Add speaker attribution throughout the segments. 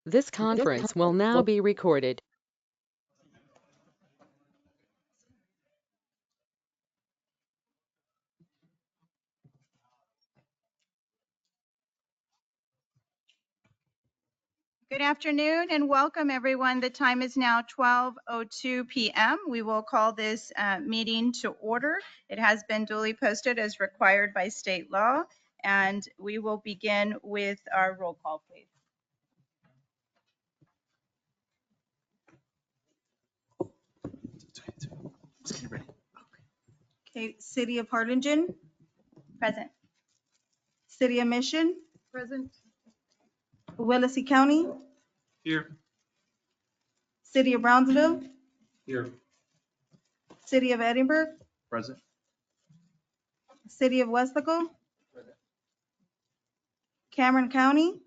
Speaker 1: This conference will now be recorded.
Speaker 2: Good afternoon and welcome everyone. The time is now 12:02 p.m. We will call this meeting to order. It has been duly posted as required by state law, and we will begin with our roll call, please. Okay, City of Harlingen. Present. City of Mission. Present. Willacy County.
Speaker 3: Here.
Speaker 2: City of Brownsville.
Speaker 3: Here.
Speaker 2: City of Edinburgh.
Speaker 3: Present.
Speaker 2: City of Westaco. Cameron County.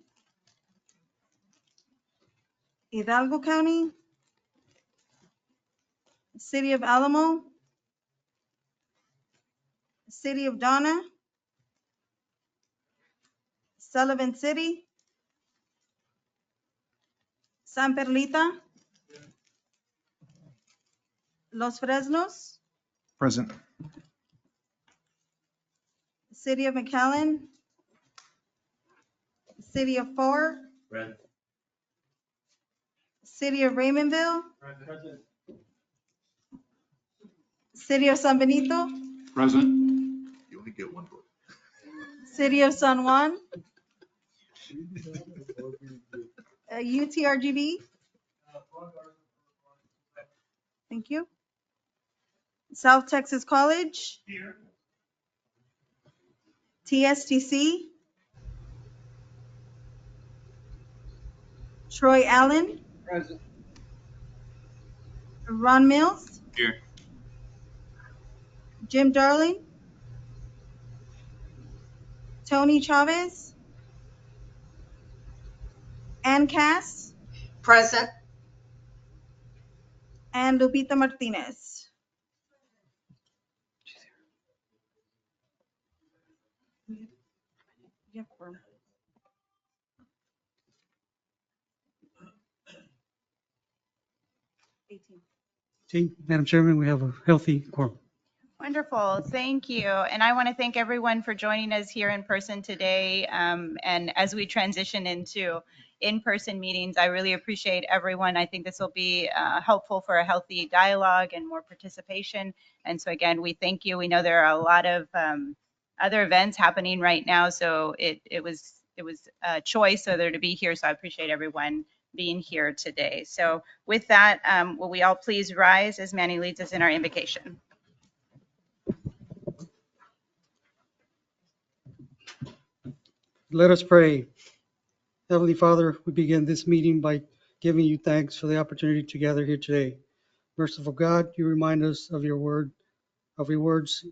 Speaker 2: Hidalgo County. City of Alamo. City of Donna. Sullivan City. San Perlita. Los Fresnos.
Speaker 3: Present.
Speaker 2: City of McAllen. City of Far.
Speaker 3: Present.
Speaker 2: City of Raymondville.
Speaker 3: Present.
Speaker 2: City of San Benito.
Speaker 3: Present. You only get one vote.
Speaker 2: City of San Juan. UTRGV. Thank you. South Texas College.
Speaker 3: Here.
Speaker 2: TSTC. Troy Allen.
Speaker 3: Present.
Speaker 2: Ron Mills.
Speaker 3: Here.
Speaker 2: Jim Darling. Tony Chavez. Ann Cass.
Speaker 4: Present.
Speaker 2: And Lupita Martinez. Yeah, quorum.
Speaker 5: Madam Chairman, we have a healthy quorum.
Speaker 2: Wonderful, thank you. And I want to thank everyone for joining us here in person today. And as we transition into in-person meetings, I really appreciate everyone. I think this will be helpful for a healthy dialogue and more participation. And so again, we thank you. We know there are a lot of other events happening right now, so it was a choice whether to be here. So I appreciate everyone being here today. So with that, will we all please rise as Manny leads us in our invocation?
Speaker 5: Let us pray. Heavenly Father, we begin this meeting by giving you thanks for the opportunity to gather here today. Merciful God, you remind us of your word, of your words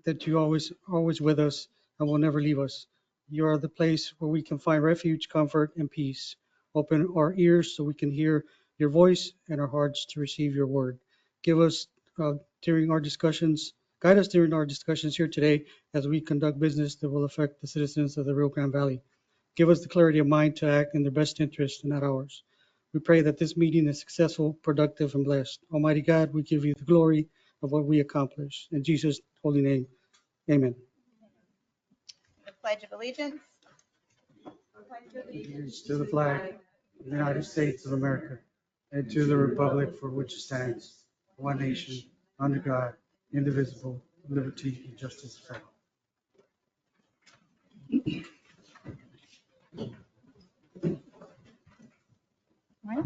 Speaker 5: that you always with us and will never leave us. You are the place where we can find refuge, comfort, and peace. Open our ears so we can hear your voice and our hearts to receive your word. Give us during our discussions, guide us during our discussions here today as we conduct business that will affect the citizens of the Rio Grande Valley. Give us the clarity of mind to act in their best interest and not ours. We pray that this meeting is successful, productive, and blessed. Almighty God, we give you the glory of what we accomplish. In Jesus' holy name, amen.
Speaker 2: The Pledge of Allegiance.
Speaker 5: Allegiance to the flag of the United States of America and to the republic for which it stands, one nation, under God, indivisible, with liberty and justice for all.
Speaker 2: Right.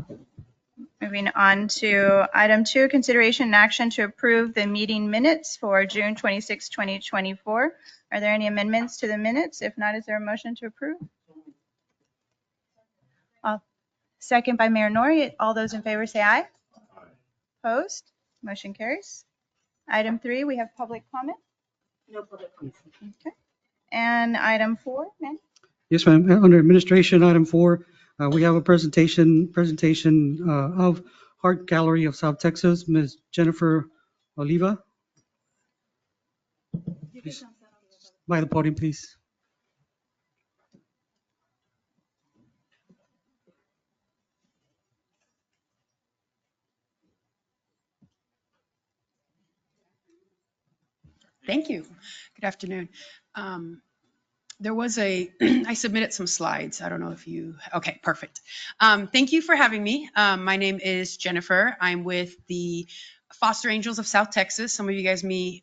Speaker 2: Moving on to item 2, consideration and action to approve the meeting minutes for June 26, 2024. Are there any amendments to the minutes? If not, is there a motion to approve? Second by Mayor Nori. All those in favor say aye. Opposed? Motion carries. Item 3, we have public comment.
Speaker 4: No public comment.
Speaker 2: Okay. And item 4, ma'am.
Speaker 5: Yes, ma'am. Under administration, item 4, we have a presentation of Art Gallery of South Texas, Ms. Jennifer Oliva. Please, by the podium, please.
Speaker 6: Thank you. Good afternoon. There was I submitted some slides. I don't know if you, okay, perfect. Thank you for having me. My name is Jennifer. I'm with the Foster Angels of South Texas. Some of you guys may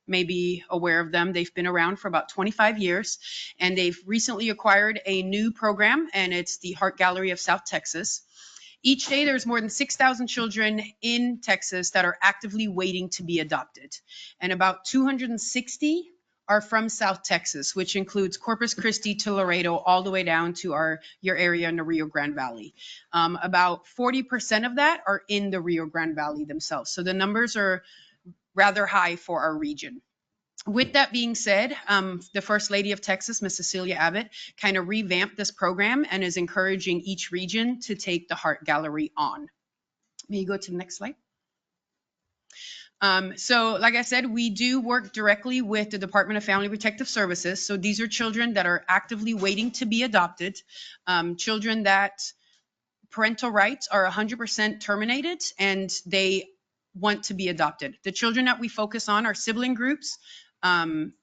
Speaker 6: be aware of them. They've been around for about 25 years, and they've recently acquired a new program, and it's the Heart Gallery of South Texas. Each day, there's more than 6,000 children in Texas that are actively waiting to be adopted. And about 260 are from South Texas, which includes Corpus Christi to Laredo, all the way down to your area in the Rio Grande Valley. About 40% of that are in the Rio Grande Valley themselves. So the numbers are rather high for our region. With that being said, the First Lady of Texas, Ms. Cecilia Abbott, kind of revamped this program and is encouraging each region to take the Heart Gallery on. May you go to the next slide? So like I said, we do work directly with the Department of Family Protective Services. So these are children that are actively waiting to be adopted, children that parental rights are 100% terminated and they want to be adopted. The children that we focus on are sibling groups,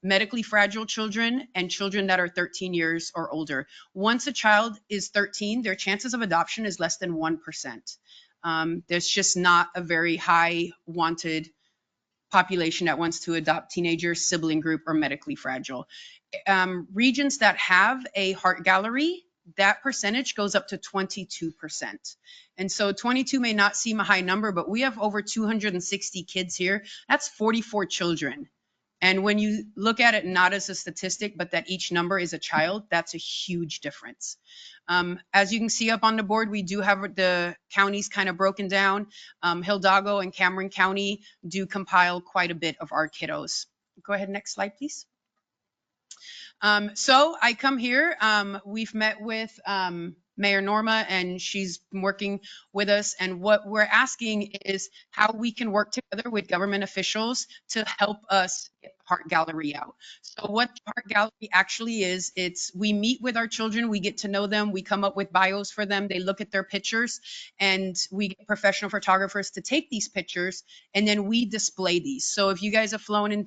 Speaker 6: medically fragile children, and children that are 13 years or older. Once a child is 13, their chances of adoption is less than 1%. There's just not a very high wanted population that wants to adopt teenagers, sibling group, or medically fragile. Regions that have a heart gallery, that percentage goes up to 22%. And so 22 may not seem a high number, but we have over 260 kids here. That's 44 children. And when you look at it not as a statistic, but that each number is a child, that's a huge difference. As you can see up on the board, we do have the counties kind of broken down. Hidalgo and Cameron County do compile quite a bit of our kiddos. Go ahead, next slide, please. So I come here, we've met with Mayor Norma, and she's been working with us. And what we're asking is how we can work together with government officials to help us get the Heart Gallery out. So what the Heart Gallery actually is, we meet with our children, we get to know them, we come up with bios for them, they look at their pictures, and we get professional photographers to take these pictures, and then we display these. So if you guys have flown in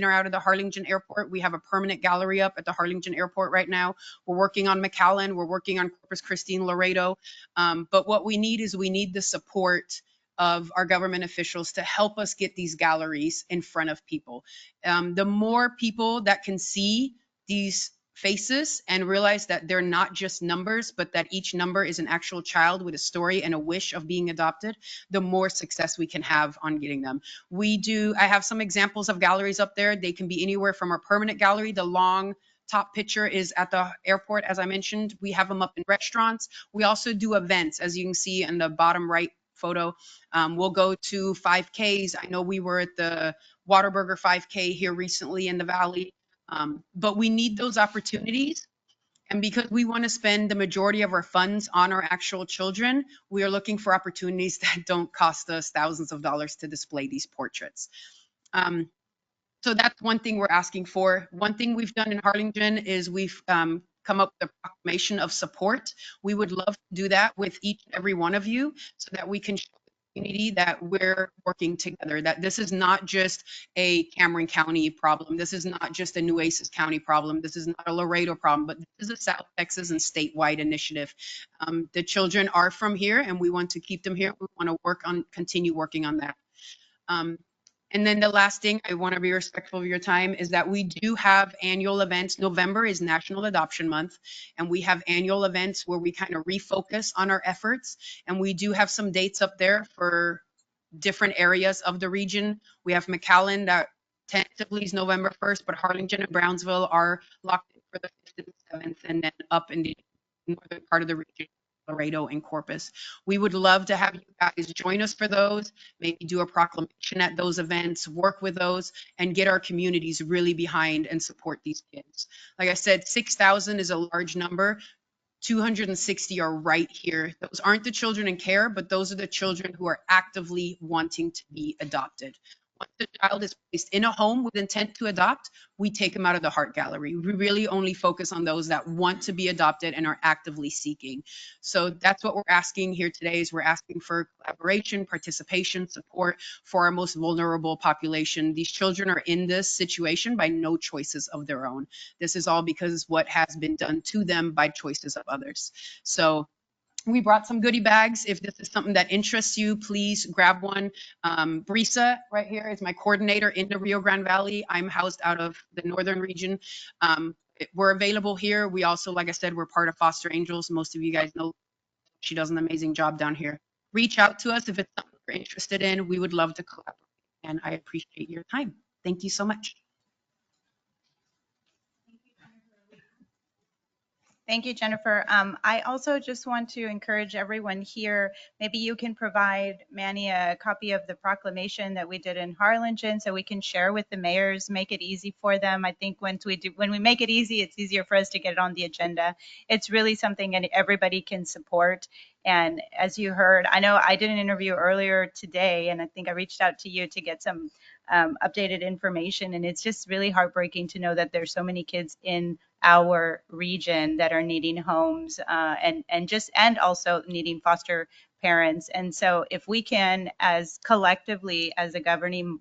Speaker 6: or out of the Harlingen Airport, we have a permanent gallery up at the Harlingen Airport right now. We're working on McAllen, we're working on Corpus Christi and Laredo. But what we need is we need the support of our government officials to help us get these galleries in front of people. The more people that can see these faces and realize that they're not just numbers, but that each number is an actual child with a story and a wish of being adopted, the more success we can have on getting them. I have some examples of galleries up there. They can be anywhere from our permanent gallery. The long top picture is at the airport, as I mentioned. We have them up in restaurants. We also do events, as you can see in the bottom right photo. We'll go to 5Ks. I know we were at the Whataburger 5K here recently in the Valley. But we need those opportunities. And because we want to spend the majority of our funds on our actual children, we are looking for opportunities that don't cost us thousands of dollars to display these portraits. So that's one thing we're asking for. One thing we've done in Harlingen is we've come up with a proclamation of support. We would love to do that with each and every one of you so that we can show the community that we're working together, that this is not just a Cameron County problem. This is not just a Nueces County problem. This is not a Laredo problem, but this is a South Texas and statewide initiative. The children are from here and we want to keep them here. We want to continue working on that. And then the last thing, I want to be respectful of your time, is that we do have annual events. November is National Adoption Month, and we have annual events where we kind of refocus on our efforts. And we do have some dates up there for different areas of the region. We have McAllen that tentatively is November 1st, but Harlingen and Brownsville are locked in for the 5th and 7th, and then up in the northern part of the region, Laredo and Corpus. We would love to have you guys join us for those, maybe do a proclamation at those events, work with those, and get our communities really behind and support these kids. Like I said, 6,000 is a large number. 260 are right here. Those aren't the children in care, but those are the children who are actively wanting to be adopted. once the child is placed in a home with intent to adopt, we take them out of the heart gallery. We really only focus on those that want to be adopted and are actively seeking. So that's what we're asking here today is we're asking for collaboration, participation, support for our most vulnerable population. These children are in this situation by no choices of their own. This is all because what has been done to them by choices of others. So we brought some goodie bags. If this is something that interests you, please grab one. Brisa right here is my coordinator in the Rio Grande Valley. I'm housed out of the northern region. We're available here. We also, like I said, we're part of Foster Angels. Most of you guys know she does an amazing job down here. Reach out to us if it's something you're interested in. We would love to collaborate. And I appreciate your time. Thank you so much.
Speaker 2: Thank you, Jennifer. I also just want to encourage everyone here, maybe you can provide Manny a copy of the proclamation that we did in Harlingen so we can share with the mayors, make it easy for them. I think when we make it easy, it's easier for us to get it on the agenda. It's really something that everybody can support. And as you heard, I know I did an interview earlier today, and I think I reached out to you to get some updated information. And it's just really heartbreaking to know that there's so many kids in our region that are needing homes and also needing foster parents. And so if we can, as collectively as a governing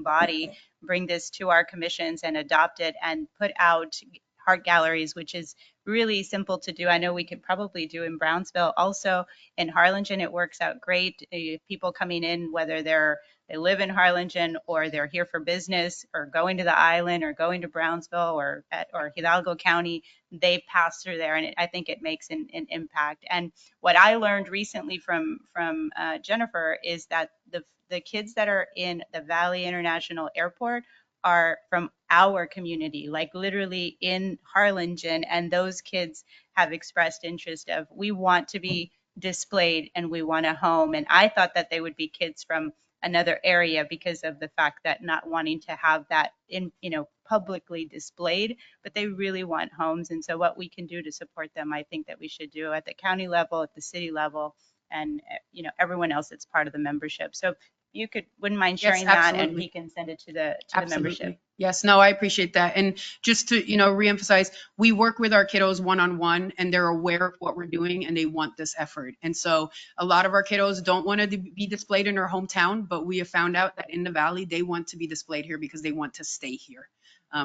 Speaker 2: body, bring this to our commissions and adopt it and put out art galleries, which is really simple to do. I know we could probably do in Brownsville. Also in Harlingen, it works out great. People coming in, whether they live in Harlingen or they're here for business or going to the island or going to Brownsville or Hidalgo County, they pass through there, and I think it makes an impact. And what I learned recently from Jennifer is that the kids that are in the Valley International Airport are from our community, like literally in Harlingen, and those kids have expressed interest of, we want to be displayed and we want a home. And I thought that they would be kids from another area because of the fact that not wanting to have that in, publicly displayed, but they really want homes. And so what we can do to support them, I think that we should do at the county level, at the city level, and everyone else that's part of the membership. So you wouldn't mind
Speaker 6: Yes,
Speaker 2: sharing that, and
Speaker 6: absolutely.
Speaker 2: he can send it to the membership.
Speaker 6: Yes, no, I appreciate that. And just to, reemphasize, we work with our kiddos one-on-one, and they're aware of what we're doing and they want this effort. And so a lot of our kiddos don't want to be displayed in their hometown, but we have found out that in the Valley, they want to be displayed here because they want to stay here.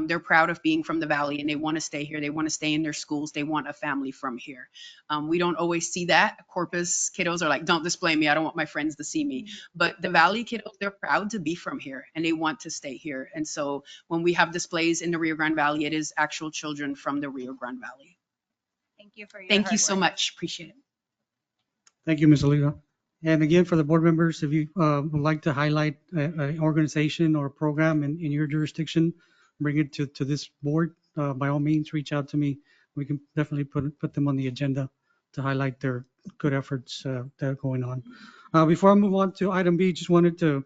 Speaker 6: They're proud of being from the Valley and they want to stay here. They want to stay in their schools. They want a family from here. We don't always see that. Corpus kiddos are like, don't display me. I don't want my friends to see me. But the Valley kiddos, they're proud to be from here and they want to stay here. And so when we have displays in the Rio Grande Valley, it is actual children from the Rio Grande Valley.
Speaker 2: Thank you for your
Speaker 6: Thank you
Speaker 2: hard
Speaker 6: so
Speaker 2: work.
Speaker 6: much. Appreciate it.
Speaker 5: Thank you, Ms. Oliva. And again, for the board members, if you would like to highlight an organization or a program in your jurisdiction, bring it to this board, by all means, reach out to me. We can definitely put them on the agenda to highlight their good efforts that are going on. Before I move on to item B, just wanted to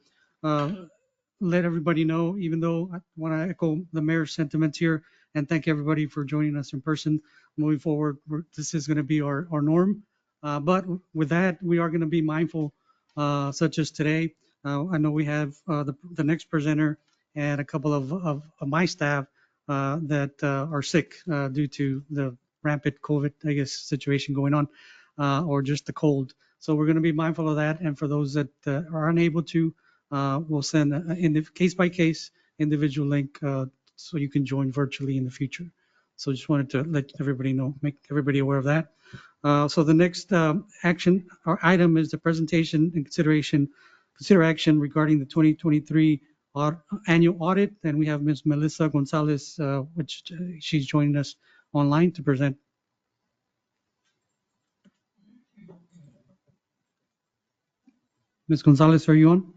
Speaker 5: let everybody know, even though I want to echo the mayor's sentiments here and thank everybody for joining us in person. Moving forward, this is going to be our norm. But with that, we are going to be mindful, such as today. I know we have the next presenter and a couple of my staff that are sick due to the rampant COVID, I guess, situation going on, or just the cold. So we're going to be mindful of that. And for those that are unable to, we'll send in the case by case individual link so you can join virtually in the future. So just wanted to let everybody know, make everybody aware of that. So the next action or item is the presentation and consider action regarding the 2023 annual audit. And we have Ms. Melissa Gonzalez, which she's joining us online to present. Ms. Gonzalez, are you on?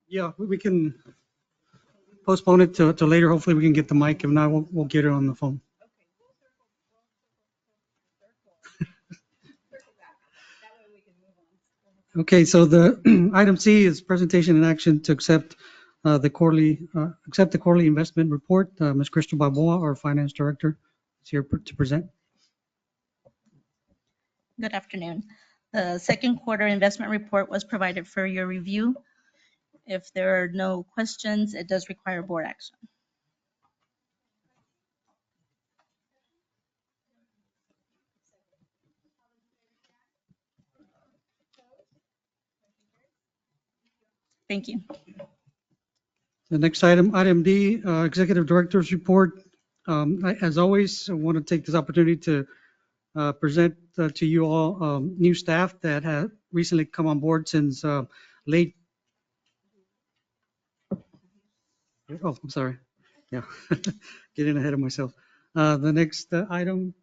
Speaker 5: Yeah, we can postpone it to later. Hopefully we can get the mic. If not, we'll get it on the phone. Okay, so the item C is presentation and action to accept the quarterly investment report. Ms. Crystal Balboa, our finance director, is here to present.
Speaker 7: Good afternoon. The second quarter investment report was provided for your review. If there are no questions, it does require board action. Thank you.
Speaker 5: The next item, item D, executive director's report. As always, I want to take this opportunity to present to you all new staff that have recently come on board since late. Oh, I'm sorry. Yeah, getting ahead of myself. The next item.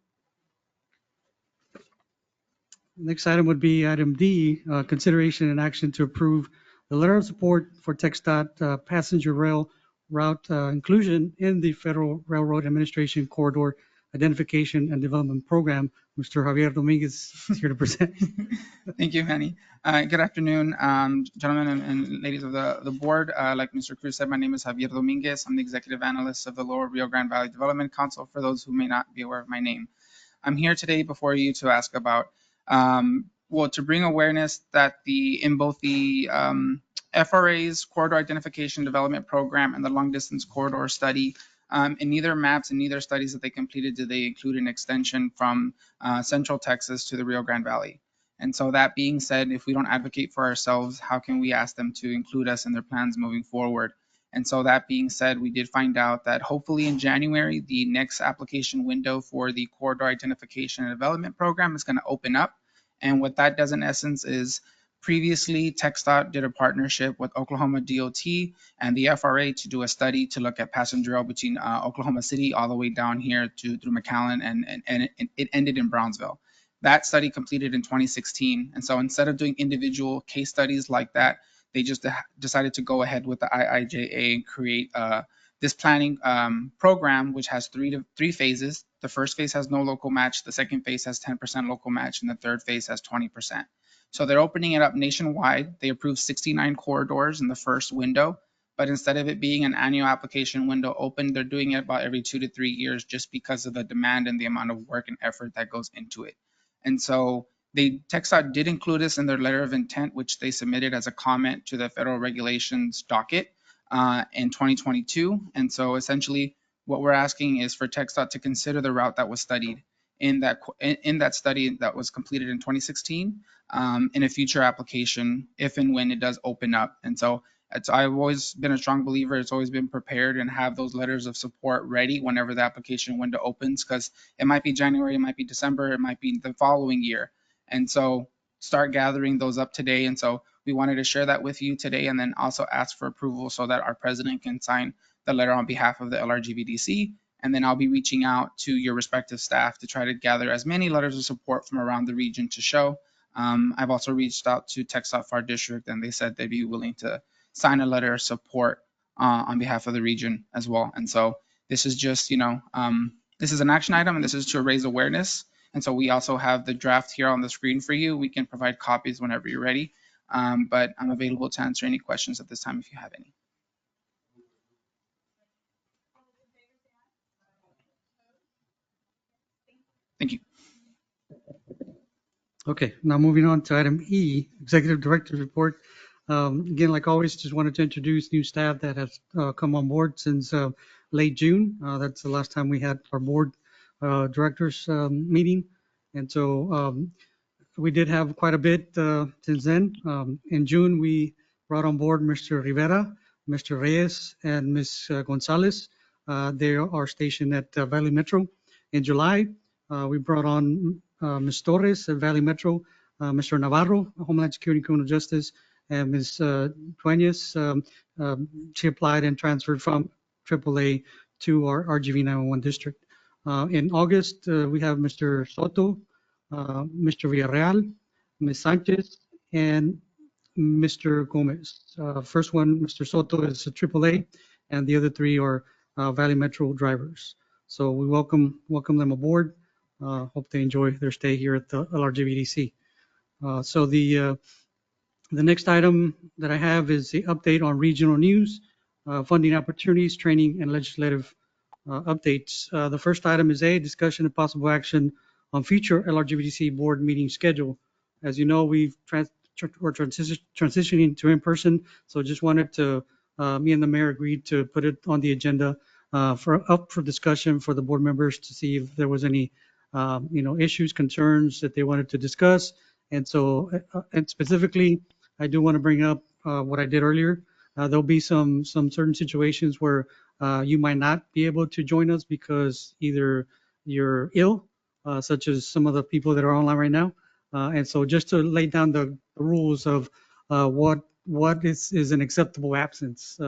Speaker 5: Next item would be item D, consideration and action to approve the letter of support for TxDOT passenger rail route inclusion in the Federal Railroad Administration Corridor Identification and Development Program. Mr. Javier Dominguez is here to present.
Speaker 8: Thank you, Manny. Good afternoon, gentlemen and ladies of the board. Like Mr. Cruz said, my name is Javier Dominguez. I'm the executive analyst of the Lower Rio Grande Valley Development Council, for those who may not be aware of my name. I'm here today before you to ask about, to bring awareness that in both the FRA's Corridor Identification Development Program and the Long Distance Corridor Study, in neither maps and neither studies that they completed did they include an extension from Central Texas to the Rio Grande Valley. And so that being said, if we don't advocate for ourselves, how can we ask them to include us in their plans moving forward? And so that being said, we did find out that hopefully in January, the next application window for the Corridor Identification and Development Program is going to open up. And what that does in essence is, previously TxDOT did a partnership with Oklahoma DOT and the FRA to do a study to look at passenger rail between Oklahoma City all the way down here through McAllen, and it ended in Brownsville. That study completed in 2016. And so instead of doing individual case studies like that, they just decided to go ahead with the IIJA and create this planning program, which has three phases. The first phase has no local match, the second phase has 10% local match, and the third phase has 20%. So they're opening it up nationwide. They approved 69 corridors in the first window, but instead of it being an annual application window open, they're doing it about every 2 to 3 years, just because of the demand and the amount of work and effort that goes into it. And so TxDOT did include this in their letter of intent, which they submitted as a comment to the federal regulations docket in 2022. And so essentially what we're asking is for TxDOT to consider the route that was studied in that study that was completed in 2016 in a future application, if and when it does open up. And so I've always been a strong believer. It's always been prepared and have those letters of support ready whenever the application window opens, because it might be January, it might be December, it might be the following year. And so start gathering those up today. And so we wanted to share that with you today, and then also ask for approval so that our president can sign the letter on behalf of the LRGVDC. And then I'll be reaching out to your respective staff to try to gather as many letters of support from around the region to show. I've also reached out to TxDOT FAR District, and they said they'd be willing to sign a letter of support on behalf of the region as well. And so this is just, this is an action item, and this is to raise awareness. And so we also have the draft here on the screen for you. We can provide copies whenever you're ready, but I'm available to answer any questions at this time if you have any. Thank you.
Speaker 5: Okay, now moving on to item E, executive director's report. Again, like always, just wanted to introduce new staff that has come on board since late June. That's the last time we had our board directors meeting. And so we did have quite a bit since then. In June, we brought on board Mr. Rivera, Mr. Reyes, and Ms. Gonzalez. They are stationed at Valley Metro. In July, we brought on Ms. Torres at Valley Metro, Mr. Navarro, Homeland Security and Criminal Justice, and Ms. Dueñas. She applied and transferred from AAA to our RGV 911 district. In August, we have Mr. Soto, Mr. Villarreal, Ms. Sanchez, and Mr. Gomez. First one, Mr. Soto, is a AAA, and the other three are Valley Metro drivers. So we welcome them aboard. Hope they enjoy their stay here at the LRGVDC. So the next item that I have is the update on regional news, funding opportunities, training, and legislative updates. The first item is A, discussion and possible action on future LRGVDC board meeting schedule. As you know, we're transitioning to in-person, so just wanted to, me and the mayor agreed to put it on the agenda up for discussion for the board members to see if there was any, issues, concerns that they wanted to discuss. And so, and specifically, I do want to bring up what I did earlier. There'll be some certain situations where you might not be able to join us because either you're ill, such as some of the people that are online right now. And so just to lay down the rules of what is an acceptable absence.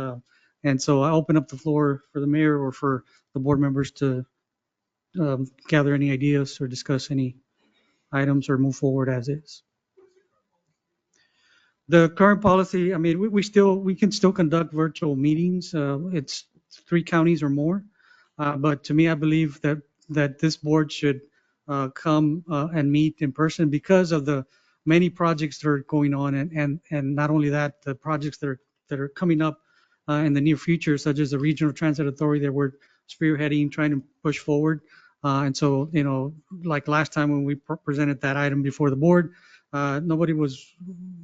Speaker 5: And so I open up the floor for the mayor or for the board members to gather any ideas or discuss any items or move forward as is. The current policy, I mean, we can still conduct virtual meetings. It's 3 counties or more. But to me, I believe that this board should come and meet in person because of the many projects that are going on, and not only that, the projects that are coming up in the near future, such as the Regional Transit Authority that we're spearheading, trying to push forward. And so, like last time when we presented that item before the board, nobody was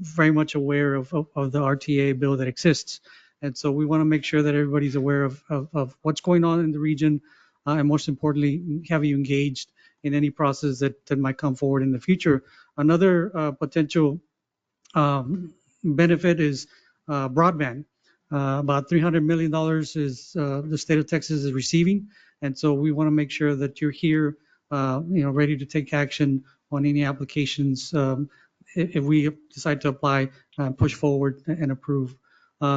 Speaker 5: very much aware of the RTA bill that exists. And so we want to make sure that everybody's aware of what's going on in the region, and most importantly, have you engaged in any process that might come forward in the future. Another potential benefit is broadband. About $300 million is the state of Texas is receiving. And so we want to make sure that you're here, ready to take action on any applications if we decide to apply, push forward and approve.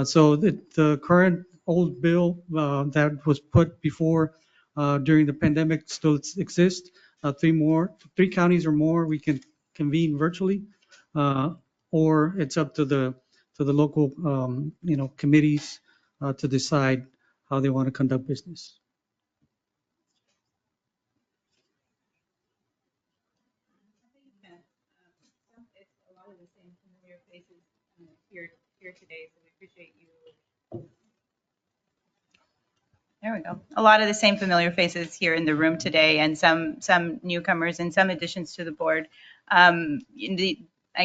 Speaker 5: So the current old bill that was put before during the pandemic still exists. 3 counties or more, we can convene virtually, or it's up to the local, committees to decide how they want to conduct business.
Speaker 2: It's a lot of the same familiar faces here today, so we appreciate you. There we go. A lot of the same familiar faces here in the room today, and some newcomers and some additions to the board. I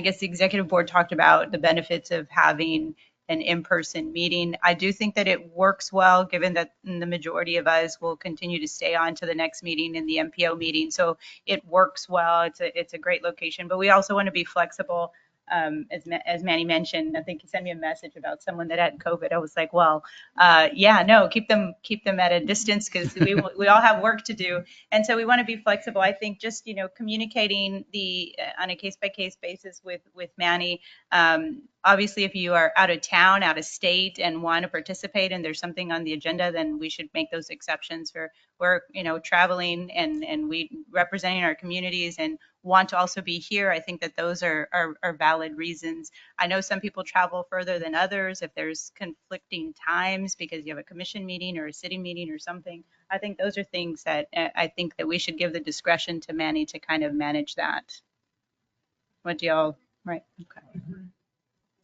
Speaker 2: guess the executive board talked about the benefits of having an in-person meeting. I do think that it works well, given that the majority of us will continue to stay on to the next meeting in the MPO meeting. So it works well. It's a great location, but we also want to be flexible. As Manny mentioned, I think he sent me a message about someone that had COVID. I was like, well, keep them at a distance because we all have work to do. And so we want to be flexible. I think just, communicating on a case by case basis with Manny. Obviously, if you are out of town, out of state and want to participate and there's something on the agenda, then we should make those exceptions. We're traveling and we representing our communities and want to also be here. I think that those are valid reasons. I know some people travel further than others if there's conflicting times because you have a commission meeting or a city meeting or something. I think those are things that I think that we should give the discretion to Manny to kind of manage that. What do y'all, right? Okay.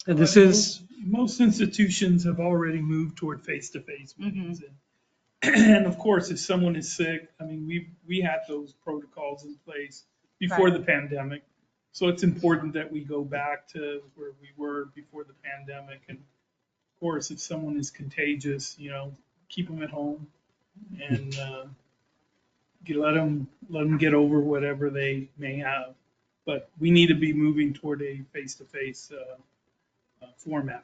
Speaker 5: And this is,
Speaker 9: Most institutions have already moved toward face-to-face meetings. And of course, if someone is sick, I mean, we had those protocols in place before the pandemic. So it's important that we go back to where we were before the pandemic. And of course, if someone is contagious, keep them at home and let them get over whatever they may have. But we need to be moving toward a face-to-face format.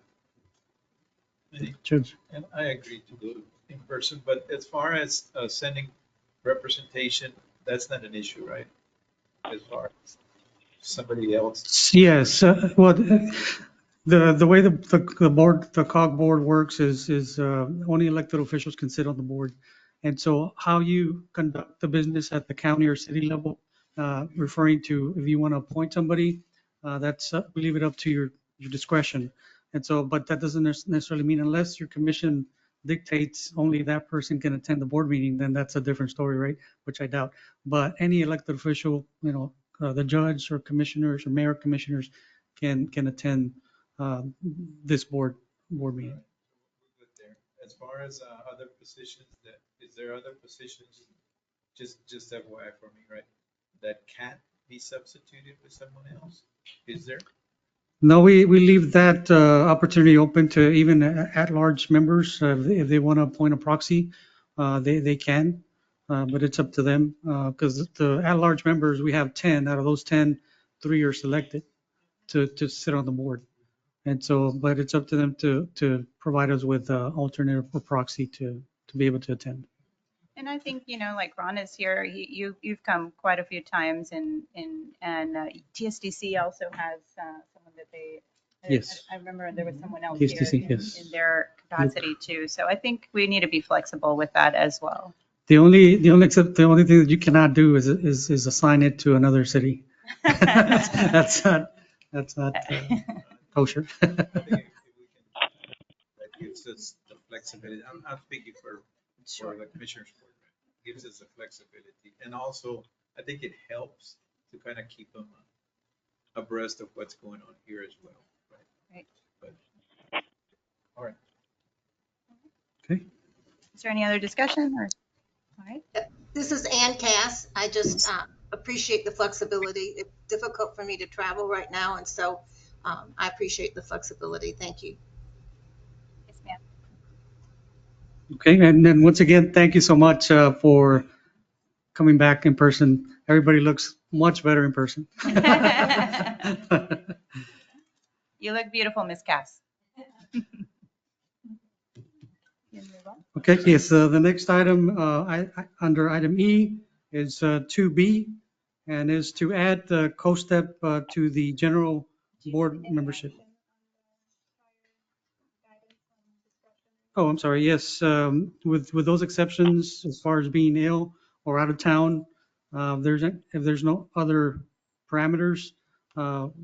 Speaker 5: Judge.
Speaker 10: And I agree to go in person, but as far as sending representation, that's not an issue, right? As far as somebody else.
Speaker 5: Yes, well, the way the COG board works is only elected officials can sit on the board. And so how you conduct the business at the county or city level, referring to if you want to appoint somebody, we leave it up to your discretion. And so, but that doesn't necessarily mean unless your commission dictates only that person can attend the board meeting, then that's a different story, right? Which I doubt. But any elected official, the judge or commissioners or mayor commissioners can attend this board meeting.
Speaker 10: Good there. As far as other positions, is there other positions, just FYI for me, right, that can't be substituted with someone else? Is there?
Speaker 5: No, we leave that opportunity open to even at-large members. If they want to appoint a proxy, they can, but it's up to them. Because the at-large members, we have 10. Out of those 10, 3 are selected to sit on the board. And so, but it's up to them to provide us with alternative or proxy to be able to attend.
Speaker 2: And I think, like Ron is here, you've come quite a few times and TSDC also has someone that
Speaker 5: Yes.
Speaker 2: I remember there was someone else
Speaker 5: TSDC,
Speaker 2: here
Speaker 5: yes.
Speaker 2: in their capacity too. So I think we need to be flexible with that as well.
Speaker 5: The only thing that you cannot do is assign it to another city. That's not kosher.
Speaker 10: I think if we can, that gives us the flexibility. I'm speaking for the commissioners board, right? Gives us the flexibility. And also, I think it helps to kind of keep them abreast of what's going on here as well, right?
Speaker 2: Right.
Speaker 10: But, all right.
Speaker 5: Okay.
Speaker 2: Is there any other discussion or? All right.
Speaker 4: This is Ann Cass. I just appreciate the flexibility. It's difficult for me to travel right now, and so I appreciate the flexibility. Thank you.
Speaker 2: Yes, ma'am.
Speaker 5: Okay, and then once again, thank you so much for coming back in person. Everybody looks much better in person.
Speaker 2: You look beautiful, Miss Cass.
Speaker 5: Okay, yes, the next item, under item E is 2B, and is to add the co-step to the general board membership. Oh, I'm sorry, yes, with those exceptions, as far as being ill or out of town, if there's no other parameters,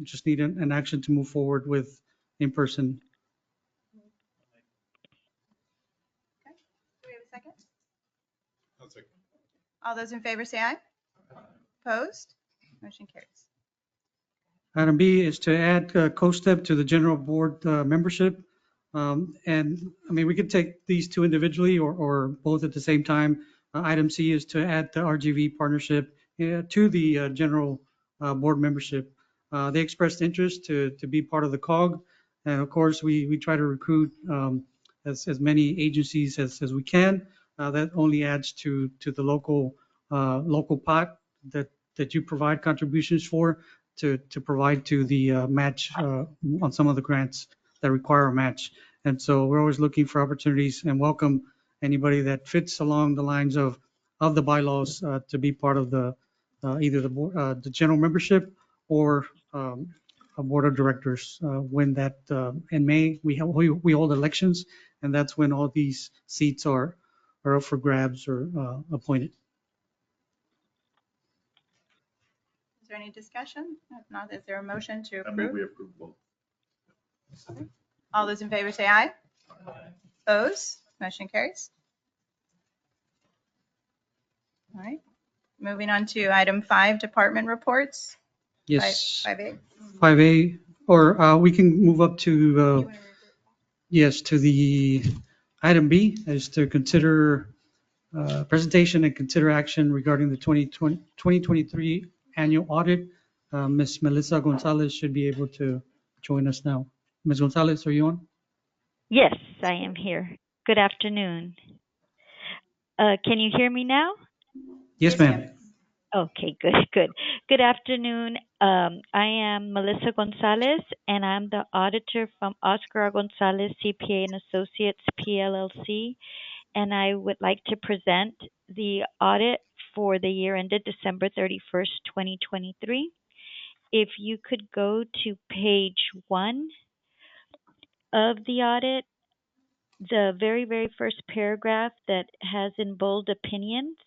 Speaker 5: just need an action to move forward with in-person.
Speaker 2: Do we have a second?
Speaker 10: I'll second.
Speaker 2: All those in favor say aye. Opposed? Motion carries.
Speaker 5: Item B is to add co-step to the general board membership. And I mean, we could take these two individually or both at the same time. Item C is to add the RGV partnership to the general board membership. They expressed interest to be part of the COG. And of course, we try to recruit as many agencies as we can. That only adds to the local pot that you provide contributions for to provide to the match on some of the grants that require a match. And so we're always looking for opportunities and welcome anybody that fits along the lines of the bylaws to be part of the either the general membership or a board of directors. When that in May we hold elections, and that's when all these seats are up for grabs or appointed.
Speaker 2: Is there any discussion? If not, is there a motion to
Speaker 3: I move
Speaker 2: approve?
Speaker 3: we approve both.
Speaker 2: All those in favor say aye. Opposed? Motion carries. All right. Moving on to item 5, department reports.
Speaker 5: Yes.
Speaker 2: 5A.
Speaker 5: 5A, or we can move up to, yes, to the item B, is to consider presentation and consider action regarding the 2023 annual audit. Ms. Melissa Gonzalez should be able to join us now. Ms. Gonzalez, are you on?
Speaker 11: Yes, I am here. Good afternoon. Can you hear me now?
Speaker 5: Yes, ma'am.
Speaker 11: Okay, good. Good afternoon. I am Melissa Gonzalez, and I'm the auditor from Oscar R. Gonzalez CPA and Associates PLLC, and I would like to present the audit for the year ended December 31st, 2023. If you could go to page 1 of the audit, the very, very first paragraph that has in bold opinions.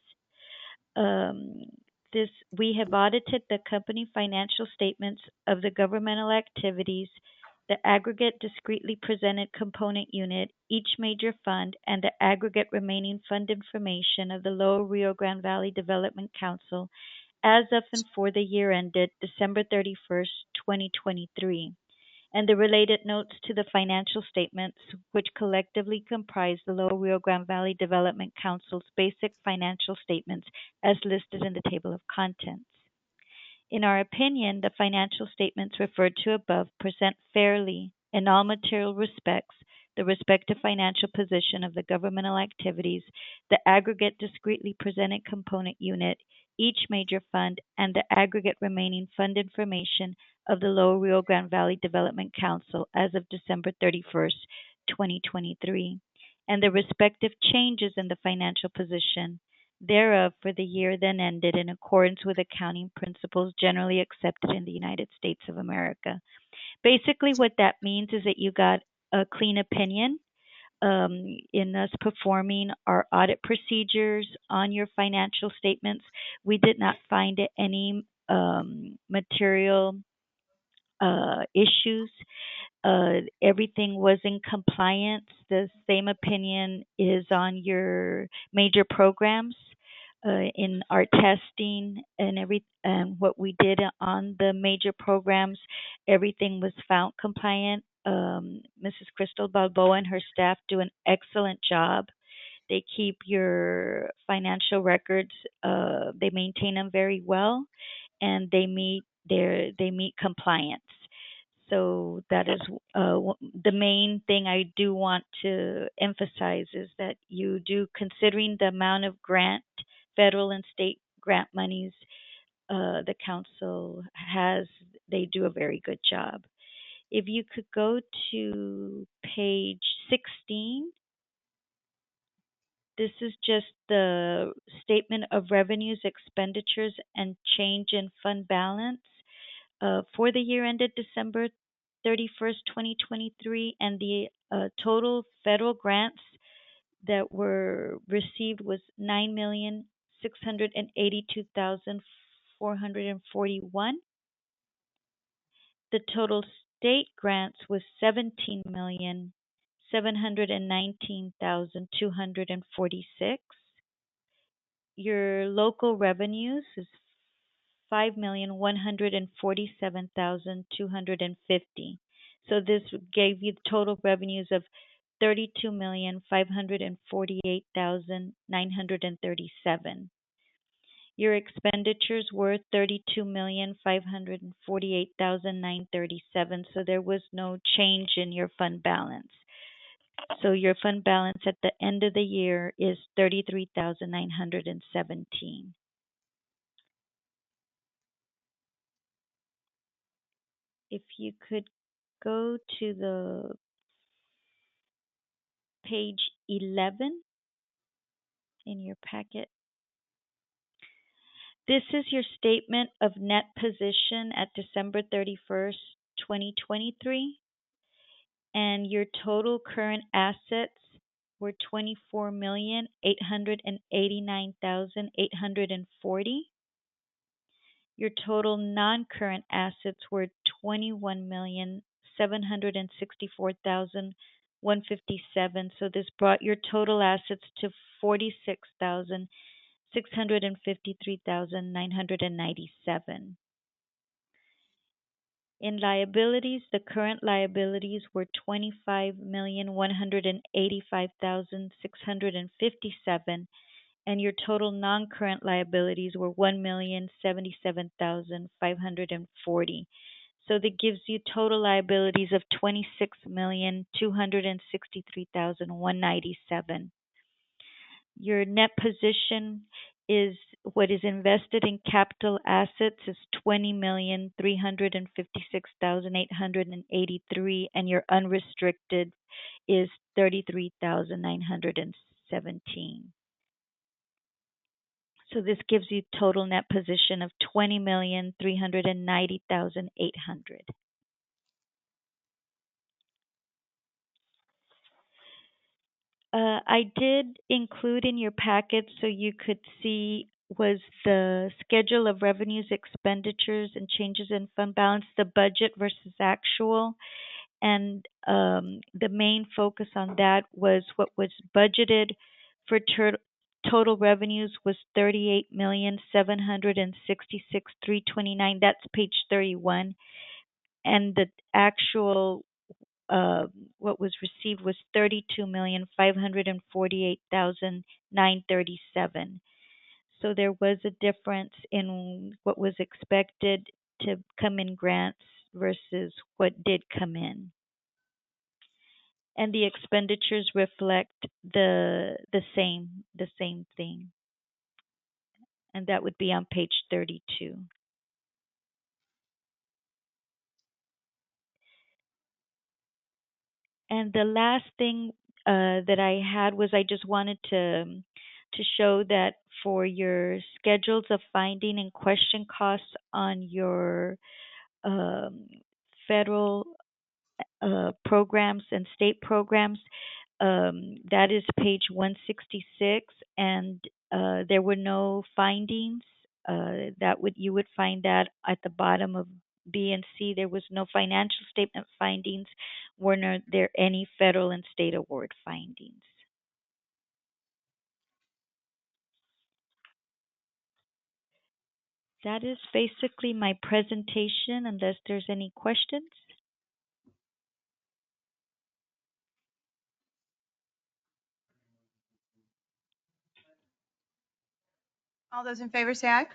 Speaker 11: We have audited the company financial statements of the governmental activities the aggregate discretely presented component unit, each major fund, and the aggregate remaining fund information of the Lower Rio Grande Valley Development Council as of and for the year ended December 31st, 2023, and the related notes to the financial statements, which collectively comprise the Lower Rio Grande Valley Development Council's basic financial statements as listed in the table of contents. In our opinion, the financial statements referred to above present fairly, in all material respects, the respective financial position of the governmental activities, the aggregate discretely presented component unit, each major fund, and the aggregate remaining fund information of the Lower Rio Grande Valley Development Council as of December 31st, 2023, and the respective changes in the financial position thereof for the year then ended in accordance with accounting principles generally accepted in the United States of America. Basically, what that means is that you got a clean opinion in us performing our audit procedures on your financial statements. We did not find any material issues. Everything was in compliance. The same opinion is on your major programs. In our testing and what we did on the major programs, everything was found compliant. Mrs. Crystal Balboa and her staff do an excellent job. They keep your financial records. They maintain them very well, and they meet compliance. So that is the main thing I do want to emphasize is that you do, considering the amount of grant, federal and state grant monies the council has, they do a very good job. If you could go to page 16, this is just the statement of revenues, expenditures, and change in fund balance for the year ended December 31st, 2023, and the total federal grants that were received was 9,682,441. The total state grants was 17,719,246. Your local revenues is 5,147,250. So this gave you total revenues of 32,548,937. Your expenditures were 32,548,937. So there was no change in your fund balance. So your fund balance at the end of the year is 33,917. If you could go to the page 11 in your packet. This is your statement of net position at December 31st, 2023. And your total current assets were 24,889,840. Your total non-current assets were 21,764,157. So this brought your total assets to 46,653,997. In liabilities, the current liabilities were 25,185,657, and your total non-current liabilities were 1,077,540. So that gives you total liabilities of 26,263,197. Your net position is what is invested in capital assets is 20,356,883, and your unrestricted is 33,917. So this gives you total net position of 20,390,800. I did include in your packet so you could see was the schedule of revenues, expenditures, and changes in fund balance, the budget versus actual. and the main focus on that was what was budgeted for total revenues was 38,766,329. That's page 31, and the actual what was received was 32,548,937. So there was a difference in what was expected to come in grants versus what did come in. And the expenditures reflect the same thing. And that would be on page 32. And the last thing that I had was I just wanted to show that for your schedules of finding and question costs on your um, federal programs and state programs, that is page 166, and there were no findings. You would find that at the bottom of B and C. There was no financial statement findings. Were not there any federal and state award findings? That is basically my presentation, unless there's any questions.
Speaker 2: All those in favor say aye.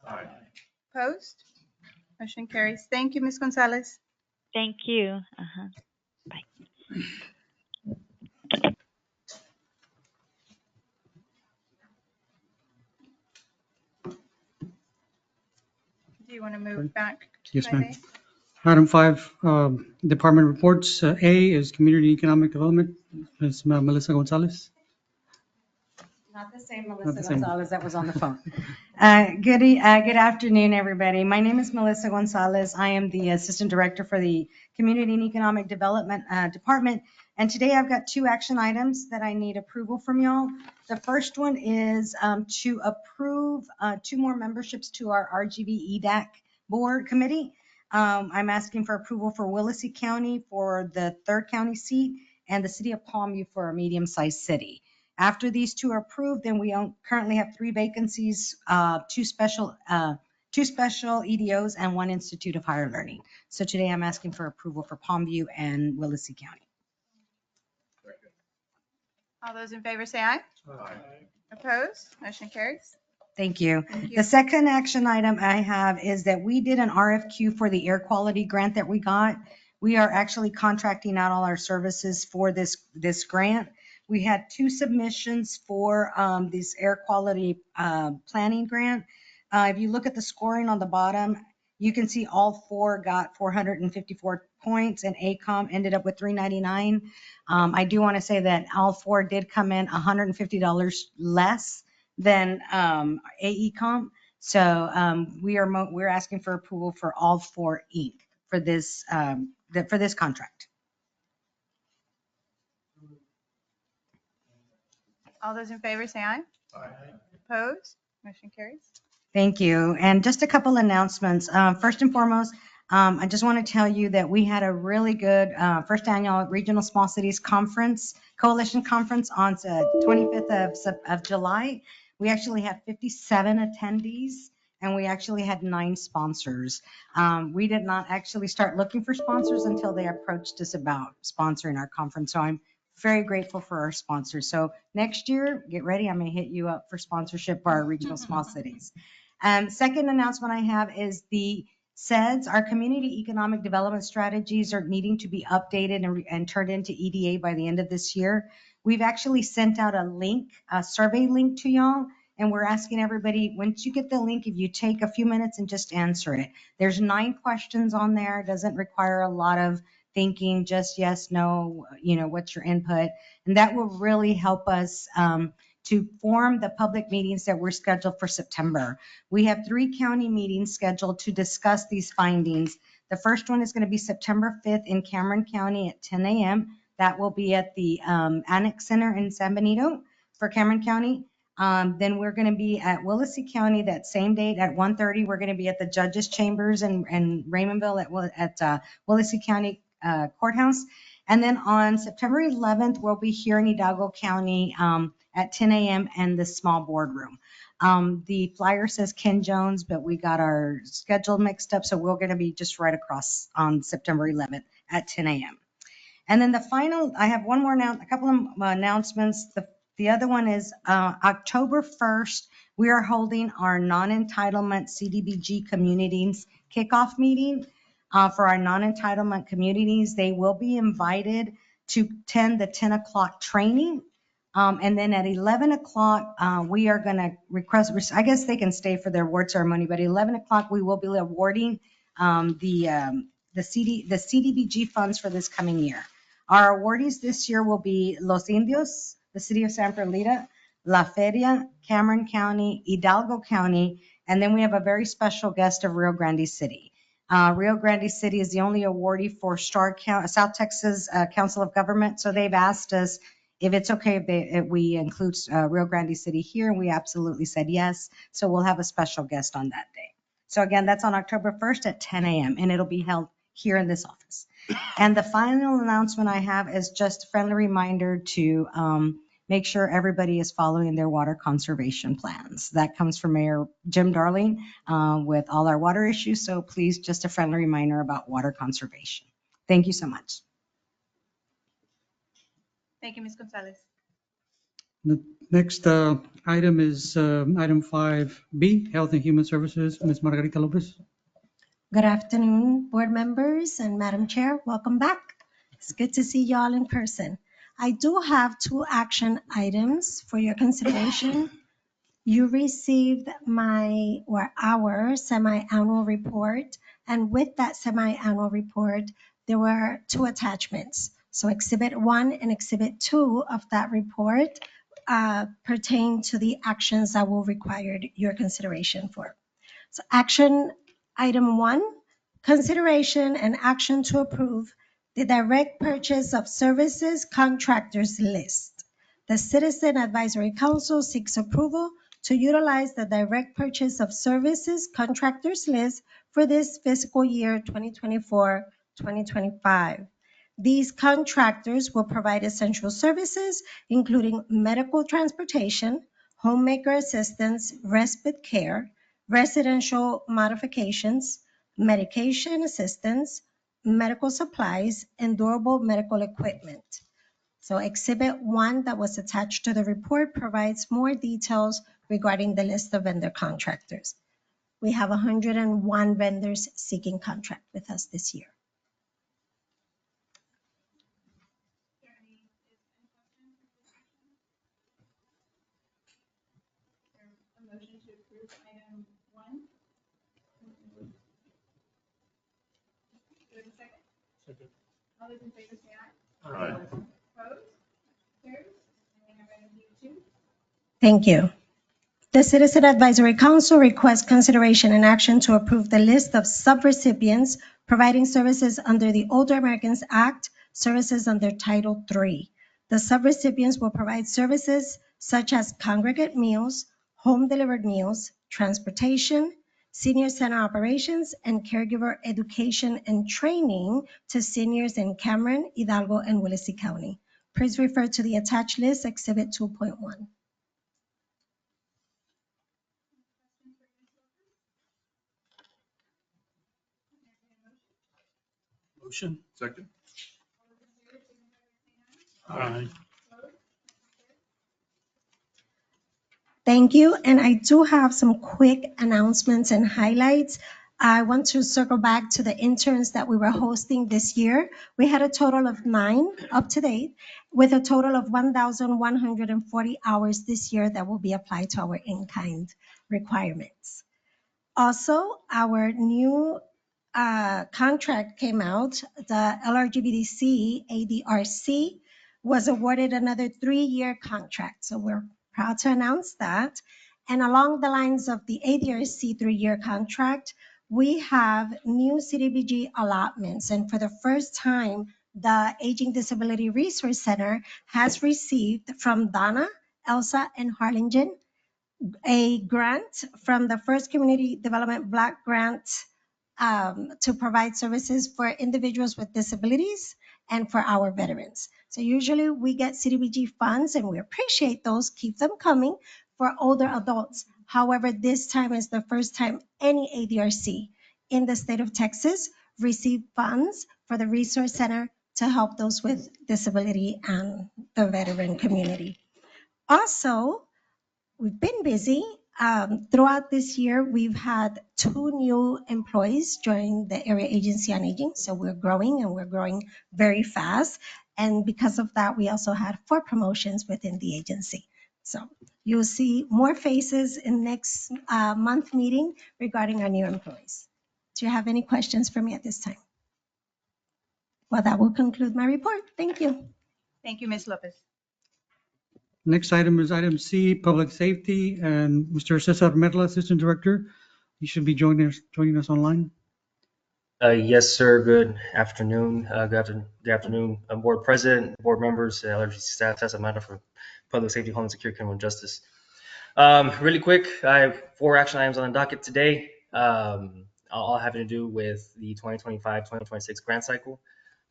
Speaker 3: Aye.
Speaker 2: Opposed? Motion carries. Thank you, Ms. Gonzalez.
Speaker 11: Thank you. Uh-huh. Bye.
Speaker 2: Do you want to move back to
Speaker 5: Yes, ma'am.
Speaker 2: 5A?
Speaker 5: Item 5, department reports. A is Community Economic Development. Ms. Melissa Gonzalez.
Speaker 12: Not the same
Speaker 5: Not
Speaker 12: Melissa
Speaker 5: the same.
Speaker 12: Gonzalez that was on the phone. Good afternoon, everybody. My name is Melissa Gonzalez. I am the Assistant Director for the Community and Economic Development Department. And today I've got 2 action items that I need approval from y'all. The first one is to approve 2 more memberships to our RGVDC board committee. I'm asking for approval for Willacy County for the 3rd county seat and the city of Palmview for a medium-sized city. After these 2 are approved, then we currently have 3 vacancies, 2 special EDOs and 1 Institute of Higher Learning. So today I'm asking for approval for Palmview and Willacy County.
Speaker 2: All those in favor say aye.
Speaker 3: Aye.
Speaker 2: Opposed? Motion carries.
Speaker 12: Thank you.
Speaker 2: Thank you.
Speaker 12: The second action item I have is that we did an RFQ for the air quality grant that we got. We are actually contracting out all our services for this grant. We had 2 submissions for this air quality planning grant. If you look at the scoring on the bottom, you can see all 4 got 454 points, and ACOM ended up with 399. I do want to say that all 4 did come in $150 less than AECOM. So we're asking for approval for all 4 Inc. for this contract.
Speaker 2: All those in favor say aye.
Speaker 3: Aye.
Speaker 2: Opposed? Motion carries.
Speaker 12: Thank you. And just a couple announcemements. First and foremost, I just want to tell you that we had a really good first annual Regional Small Cities Conference, Coalition Conference on the 25th of July. We actually had 57 attendees, and we actually had 9 sponsors. We did not actually start looking for sponsors until they approached us about sponsoring our conference. So I'm very grateful for our sponsors. So next year, get ready. I'm going to hit you up for sponsorship for our regional small cities. Second announcement I have is the CEDS, our community economic development strategies, are needing to be updated and turned into EDA by the end of this year. We've actually sent out a survey link to y'all, and we're asking everybody, once you get the link, if you take a few minutes and just answer it. There's 9 questions on there. It doesn't require a lot of thinking, just yes, no, what's your input? And that will really help us to form the public meetings that we're scheduled for September. We have 3 county meetings scheduled to discuss these findings. The first one is going to be September 5th in Cameron County at 10 a.m. That will be at the Annex Center in San Benito for Cameron County. Then we're going to be at Willacy County that same date at 1:30. We're going to be at the Judges Chambers in Raymondville at Willacy County courthouse. And then on September 11th, we'll be here in Hidalgo County at 10 a.m. in the small boardroom. The flyer says Ken Jones, but we got our schedule mixed up, so we're going to be just right across on September 11th at 10 a.m. And then the final, I have one more now, a couple of announcements. The other one is October 1st, we are holding our non-entitlement CDBG communities kickoff meeting for our non-entitlement communities. They will be invited to attend the 10 o'clock training. And then at 11 o'clock, we are going to request, I guess they can stay for their award ceremony, but at 11 o'clock, we will be awarding the CDBG funds for this coming year. Our awardees this year will be Los Indios, the city of San Perlita, La Feria, Cameron County, Hidalgo County, and then we have a very special guest of Rio Grande City. Rio Grande City is the only awardee for South Texas Council of Government, so they've asked us if it's okay if we include Rio Grande City here, and we absolutely said yes, so we'll have a special guest on that day. So again, that's on October 1st at 10 a.m., and it'll be held here in this office. And the final announcement I have is just a friendly reminder to make sure everybody is following their water conservation plans. That comes from Mayor Jim Darling with all our water issues. So please, just a friendly reminder about water conservation. Thank you so much.
Speaker 2: Thank you, Ms. Gonzalez.
Speaker 5: The next item is item 5B, Health and Human Services. Ms. Margarita Lopez.
Speaker 13: Good afternoon, board members and Madam Chair. Welcome back. It's good to see y'all in person. I do have 2 action items for your consideration. You received our semi-annual report, and with that semi-annual report, there were 2 attachments. So Exhibit 1 and Exhibit 2 of that report pertain to the actions I will require your consideration for. So action item 1, consideration and action to approve the direct purchase of services contractors list. The Citizen Advisory Council seeks approval to utilize the direct purchase of services contractors list for this fiscal year 2024-2025. These contractors will provide essential services, including medical transportation, homemaker assistance, respite care, residential modifications, medication assistance, medical supplies, and durable medical equipment. So Exhibit 1 that was attached to the report provides more details regarding the list of vendor contractors. We have 101 vendors seeking contract with us this year.
Speaker 2: A motion to approve item 1. There's a second?
Speaker 3: Second.
Speaker 2: All those in favor say aye.
Speaker 3: Aye.
Speaker 2: Opposed? Carries. And we have item D2.
Speaker 13: Thank you. The Citizen Advisory Council requests consideration and action to approve the list of subrecipients providing services under the Older Americans Act, services under Title III. The subrecipients will provide services such as congregate meals, home delivered meals, transportation, senior center operations, and caregiver education and training to seniors in Cameron, Hidalgo, and Willacy County. Please refer to the attached list, Exhibit 2.1.
Speaker 3: Motion. Second. Aye.
Speaker 13: Thank you. And I do have some quick announcements and highlights. I want to circle back to the interns that we were hosting this year. We had a total of 9 up to date, with a total of 1,140 hours this year that will be applied to our in-kind requirements. Also, our new contract came out. The LRGVDC ADRC was awarded another 3-year contract. So we're proud to announce that. And along the lines of the ADRC 3-year contract, we have new CDBG allotments. And for the first time, the Aging Disability Resource Center has received from Donna, Elsa, and Harlingen a grant from the First Community Development Block Grant to provide services for individuals with disabilities and for our veterans. So usually we get CDBG funds and we appreciate those, keep them coming for older adults. However, this time is the first time any ADRC in the state of Texas received funds for the Resource Center to help those with disability and the veteran community. Also, we've been busy. Throughout this year, we've had 2 new employees join the Area Agency on Aging. So we're growing and we're growing very fast. And because of that, we also had 4 promotions within the agency. So you'll see more faces in next month meeting regarding our new employees. Do you have any questions for me at this time? Well, that will conclude my report. Thank you.
Speaker 2: Thank you, Ms. Lopez.
Speaker 5: Next item is item C, Public Safety, and Mr. Cesar Medla, Assistant Director. You should be joining us online.
Speaker 14: Yes, sir. Good afternoon. Good afternoon, Board President, board members, LRGVDC staff. Cesar Medla for Public Safety, Homeland Security, Criminal Justice. Really quick, I have 4 action items on the docket today, all having to do with the 2025-2026 grant cycle.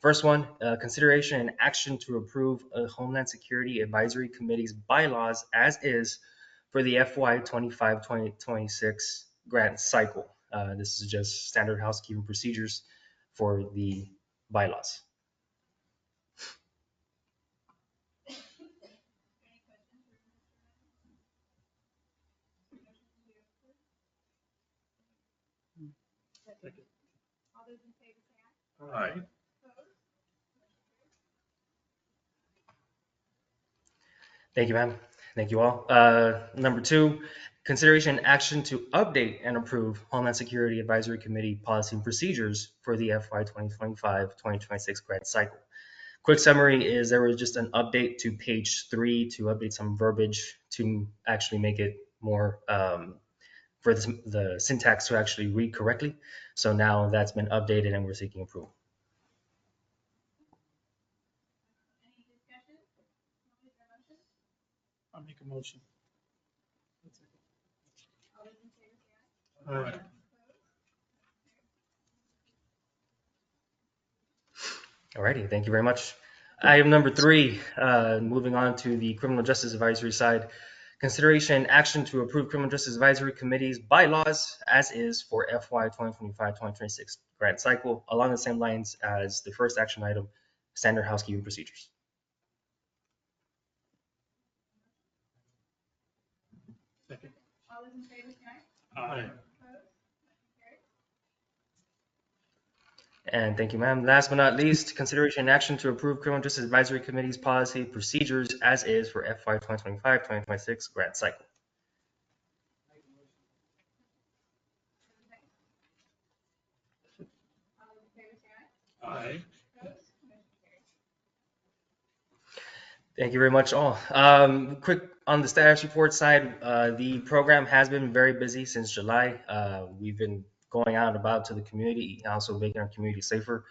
Speaker 14: First one, consideration and action to approve a Homeland Security Advisory Committee's bylaws as is for the FY 25-2026 grant cycle. This is just standard housekeeping procedures for the bylaws.
Speaker 3: Aye.
Speaker 14: Thank you, ma'am. Thank you all. Number 2, consideration and action to update and approve Homeland Security Advisory Committee policy and procedures for the FY 2025-2026 grant cycle. Quick summary is there was just an update to page 3 to update some verbiage to actually make it more for the syntax to actually read correctly. So now that's been updated and we're seeking approval.
Speaker 9: I'll make a motion.
Speaker 3: Aye.
Speaker 14: Alrighty, thank you very much. Item number 3, moving on to the Criminal Justice Advisory side. Consideration and action to approve Criminal Justice Advisory Committee's bylaws as is for FY 2025-2026 grant cycle, along the same lines as the first action item, standard housekeeping procedures.
Speaker 9: Second. Aye.
Speaker 14: And thank you, ma'am. Last but not least, consideration and action to approve Criminal Justice Advisory Committee's policy procedures as is for FY 2025-2026 grant cycle.
Speaker 3: Aye.
Speaker 14: Thank you very much, all. Quick on the status report side, the program has been very busy since July. We've been going out and about to the community, also making our community safer.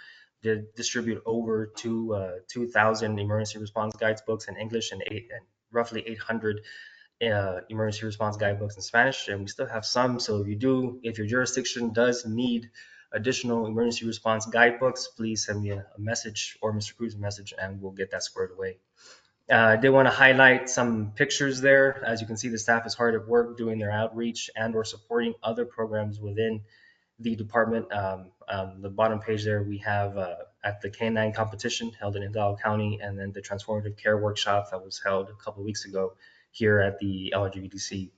Speaker 14: Did distribute over 2,000 emergency response guides books in English and roughly 800 emergency response guidebooks in Spanish, and we still have some. So if your jurisdiction does need additional emergency response guidebooks, please send me a message or Mr. Cruz a message, and we'll get that squared away. I did want to highlight some pictures there. As you can see, the staff is hard at work doing their outreach and or supporting other programs within the department. The bottom page there, we have at the K9 competition held in Hidalgo County, and then the transformative care workshop that was held a couple of weeks ago here at the LRGVDC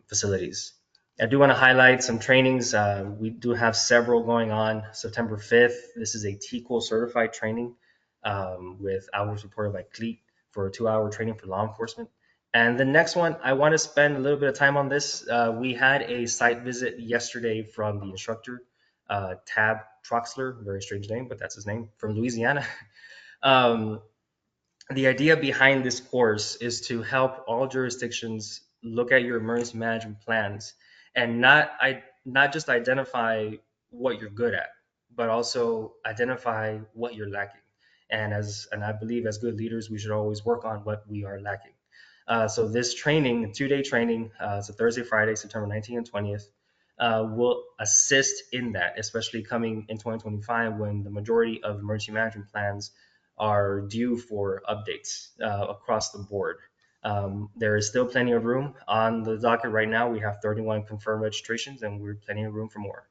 Speaker 14: facilities. I do want to highlight some trainings. We do have several going on. September 5th, this is a TQL certified training with hours reported by CLEAT for a 2-hour training for law enforcement. And the next one, I want to spend a little bit of time on this. We had a site visit yesterday from the instructor, Tab Troxler, very strange name, but that's his name, from Louisiana. The idea behind this course is to help all jurisdictions look at your emergency management plans and not just identify what you're good at, but also identify what you're lacking. And I believe as good leaders, we should always work on what we are lacking. So this training, 2-day training, it's a Thursday, Friday, September 19th and 20th. will assist in that, especially coming in 2025 when the majority of emergency management plans are due for updates across the board. There is still plenty of room on the docket right now. We have 31 confirmed registrations, and we're plenty of room for more.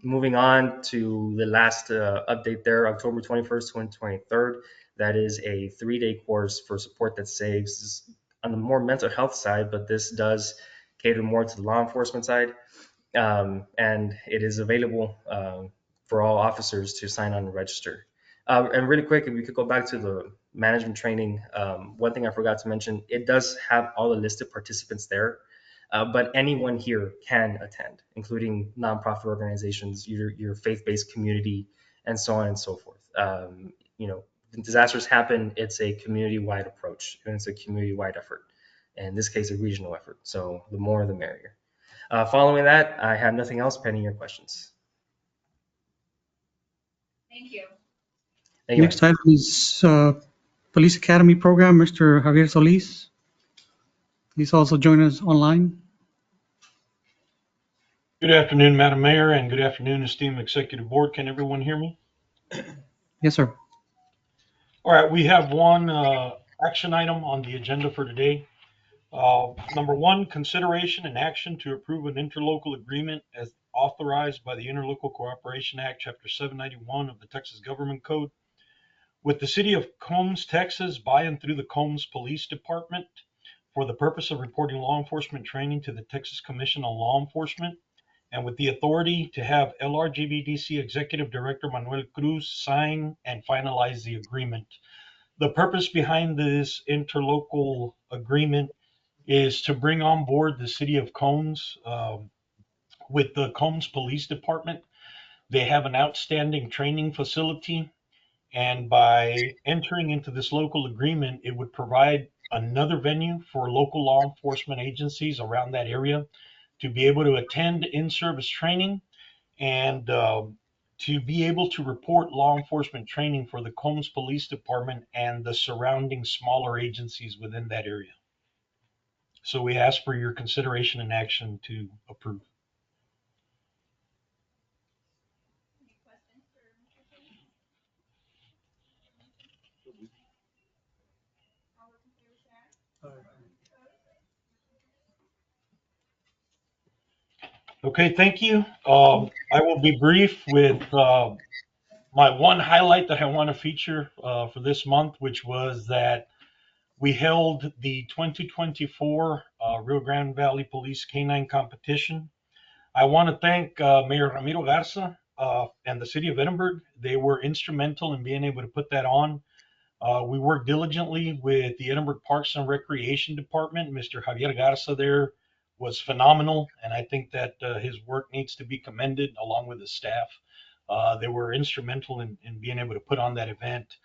Speaker 14: Moving on to the last update there, October 21st, 2023. That is a 3-day course for support that saves on the more mental health side, but this does cater more to the law enforcement side. And it is available for all officers to sign on and register. And really quick, if we could go back to the management training, one thing I forgot to mention, it does have all the listed participants there. But anyone here can attend, including nonprofit organizations, your faith-based community, and so on and so forth. When disasters happen, it's a community-wide approach, and it's a community-wide effort. In this case, a regional effort. So the more, the merrier. Following that, I have nothing else pending your questions.
Speaker 2: Thank you.
Speaker 14: Thank you.
Speaker 5: Next item is Police Academy Program, Mr. Javier Solis. Please also join us online.
Speaker 3: Good afternoon, Madam Mayor, and good afternoon, esteemed Executive Board. Can everyone hear me?
Speaker 5: Yes, sir.
Speaker 3: All right, we have one action item on the agenda for today. Number 1, consideration and action to approve an interlocal agreement as authorized by the Interlocal Cooperation Act, Chapter 791 of the Texas Government Code, with the City of Combs, Texas, by and through the Combs Police Department for the purpose of reporting law enforcement training to the Texas Commission on Law Enforcement, and with the authority to have LRGVDC Executive Director Manuel Cruz sign and finalize the agreement. The purpose behind this interlocal agreement is to bring on board the City of Combs with the Combs Police Department. They have an outstanding training facility, and by entering into this local agreement, it would provide another venue for local law enforcement agencies around that area to be able to attend in-service training and to be able to report law enforcement training for the Combs Police Department and the surrounding smaller agencies within that area. So we ask for your consideration and action to approve. Okay, thank you. I will be brief with my one highlight that I want to feature for this month, which was that we held the 2024 Rio Grande Valley Police Canine Competition. I want to thank Mayor Ramiro Garza and the City of Edinburgh. They were instrumental in being able to put that on. We worked diligently with the Edinburgh Parks and Recreation Department. Mr. Javier Garza there was phenomenal, and I think that his work needs to be commended along with his staff. They were instrumental in being able to put on that event.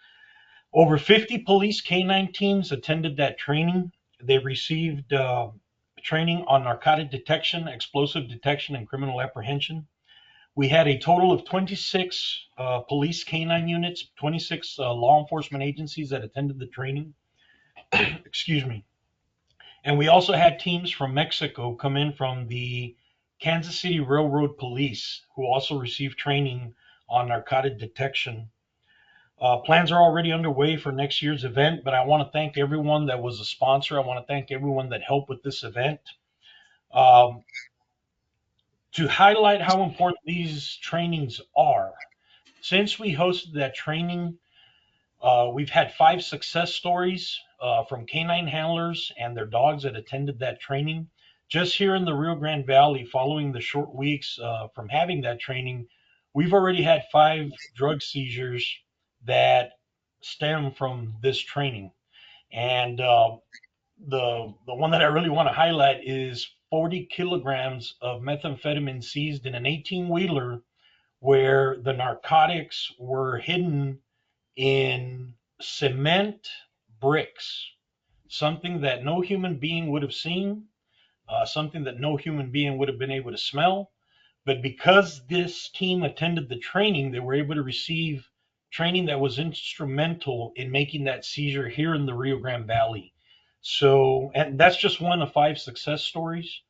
Speaker 3: Over 50 police canine teams attended that training. They received training on narcotic detection, explosive detection, and criminal apprehension. We had a total of 26 police canine units, 26 law enforcement agencies that attended the training. Excuse me. And we also had teams from Mexico come in from the Kansas City Railroad Police, who also received training on narcotic detection. Plans are already underway for next year's event, but I want to thank everyone that was a sponsor. I want to thank everyone that helped with this event. To highlight how important these trainings are, since we hosted that training, we've had 5 success stories from canine handlers and their dogs that attended that training. Just here in the Rio Grande Valley, following the short weeks from having that training, we've already had 5 drug seizures that stem from this training. And the one that I really want to highlight is 40 kilograms of methamphetamine seized in an 18-wheeler where the narcotics were hidden in cement bricks, something that no human being would have seen, something that no human being would have been able to smell. But because this team attended the training, they were able to receive training that was instrumental in making that seizure here in the Rio Grande Valley. So, and that's just one of 5 success stories.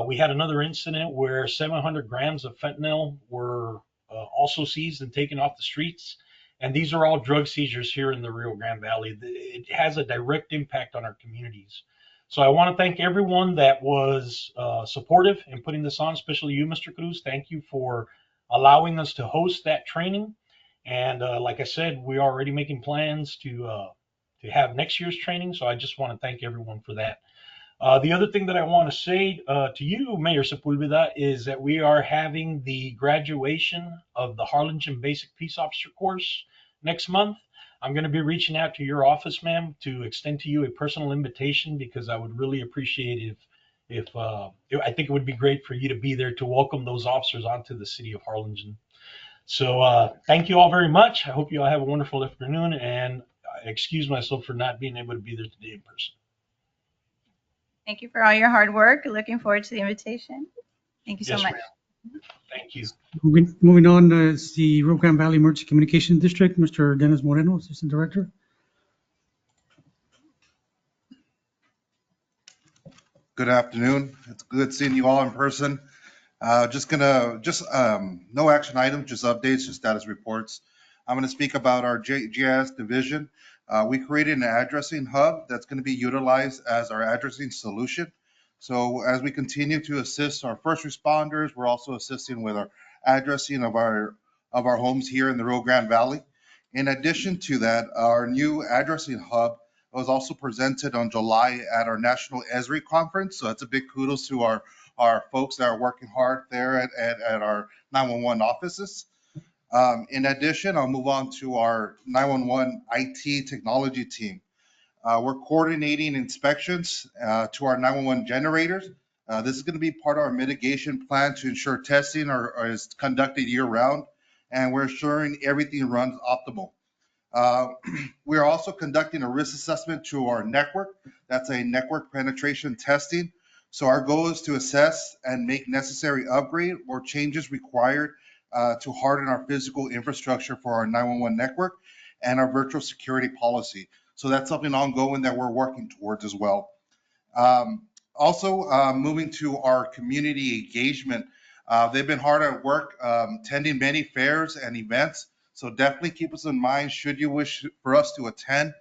Speaker 3: We had another incident where 700 grams of fentanyl were also seized and taken off the streets. And these are all drug seizures here in the Rio Grande Valley. It has a direct impact on our communities. So I want to thank everyone that was supportive in putting this on, especially you, Mr. Cruz. Thank you for allowing us to host that training. And like I said, we're already making plans to have next year's training. So I just want to thank everyone for that. The other thing that I want to say to you, Mayor Sepulveda, is that we are having the graduation of the Harlingen Basic Peace Officer course next month. I'm going to be reaching out to your office, ma'am, to extend to you a personal invitation because I would really appreciate if I think it would be great for you to be there to welcome those officers onto the city of Harlingen. So thank you all very much. I hope you all have a wonderful afternoon, and I excuse myself for not being able to be there today in person.
Speaker 2: Thank you for all your hard work. Looking forward to the invitation. Thank you so
Speaker 3: Yes,
Speaker 2: much.
Speaker 3: ma'am. Thank you.
Speaker 5: Moving on is the Rio Grande Valley Emergency Communication District, Mr. Dennis Moreno, Assistant Director.
Speaker 15: Good afternoon. It's good seeing you all in person. No action items, just updates, just status reports. I'm gonna speak about our GIS division. We created an addressing hub that's gonna be utilized as our addressing solution. So as we continue to assist our first responders, we're also assisting with our addressing of our homes here in the Rio Grande Valley. In addition to that, our new addressing hub was also presented on July at our National ESRI conference. So that's a big kudos to our folks that are working hard there at our 911 offices. In addition, I'll move on to our 911 IT technology team. We're coordinating inspections to our 911 generators. This is going to be part of our mitigation plan to ensure testing is conducted year round, and we're ensuring everything runs optimal. We are also conducting a risk assessment to our network. That's a network penetration testing. So our goal is to assess and make necessary upgrade or changes required to harden our physical infrastructure for our 911 network and our virtual security policy. So that's something ongoing that we're working towards as well. Moving to our community engagement. They've been hard at work attending many fairs and events. So definitely keep us in mind should you wish for us to attend.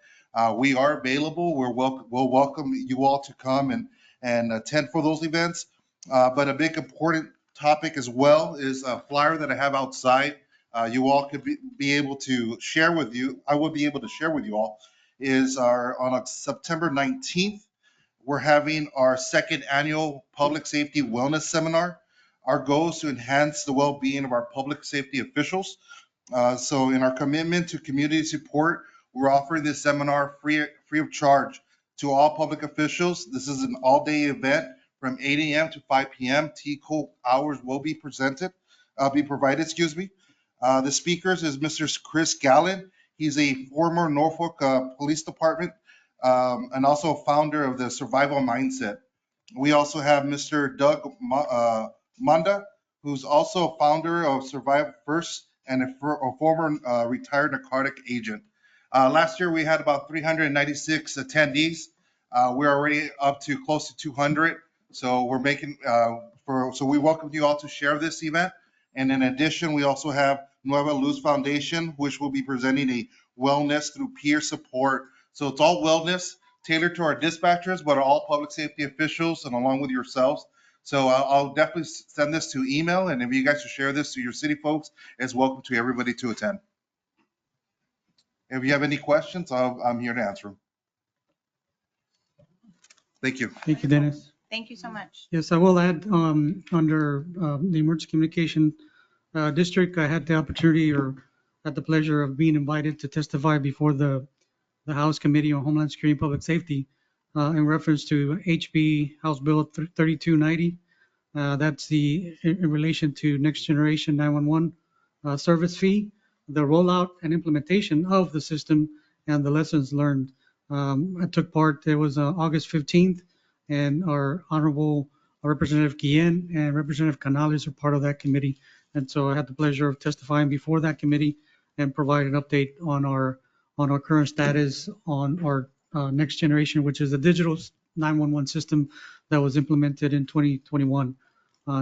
Speaker 15: We are available. We'll welcome you all to come and attend for those events. But a big important topic as well is a flyer that I have outside. You all could be able to share with you. I will be able to share with you all is on September 19th. We're having our second annual Public Safety Wellness Seminar. Our goal is to enhance the well-being of our public safety officials. So in our commitment to community support, we're offering this seminar free of charge to all public officials. This is an all-day event from 8 a.m. to 5 p.m. Tea-cold hours will be provided. The speakers is Mr. Chris Gallen. He's a former Norfolk Police Department and also a founder of the Survival Mindset. We also have Mr. Doug Munda, who's also a founder of Survive First and a former retired narcotic agent. Last year, we had about 396 attendees. We're already up to close to 200. So we're making, so we welcome you all to share this event. And in addition, we also have Nueva Luz Foundation, which will be presenting a wellness through peer support. So it's all wellness tailored to our dispatchers, but all public safety officials and along with yourselves. So I'll definitely send this to email, and if you guys should share this to your city folks, it's welcome to everybody to attend. If you have any questions, I'm here to answer them. Thank you.
Speaker 5: Thank you, Dennis.
Speaker 2: Thank you so much.
Speaker 5: Yes, I will add under the Emergency Communication District, I had the opportunity or had the pleasure of being invited to testify before the House Committee on Homeland Security and Public Safety in reference to HB House Bill 3290. That's in relation to Next Generation 911 service fee, the rollout and implementation of the system, and the lessons learned. I took part, it was August 15th, and our Honorable Representative Guillen and Representative Canales are part of that committee. And so I had the pleasure of testifying before that committee and provide an update on our current status on our next generation, which is a digital 911 system that was implemented in 2021.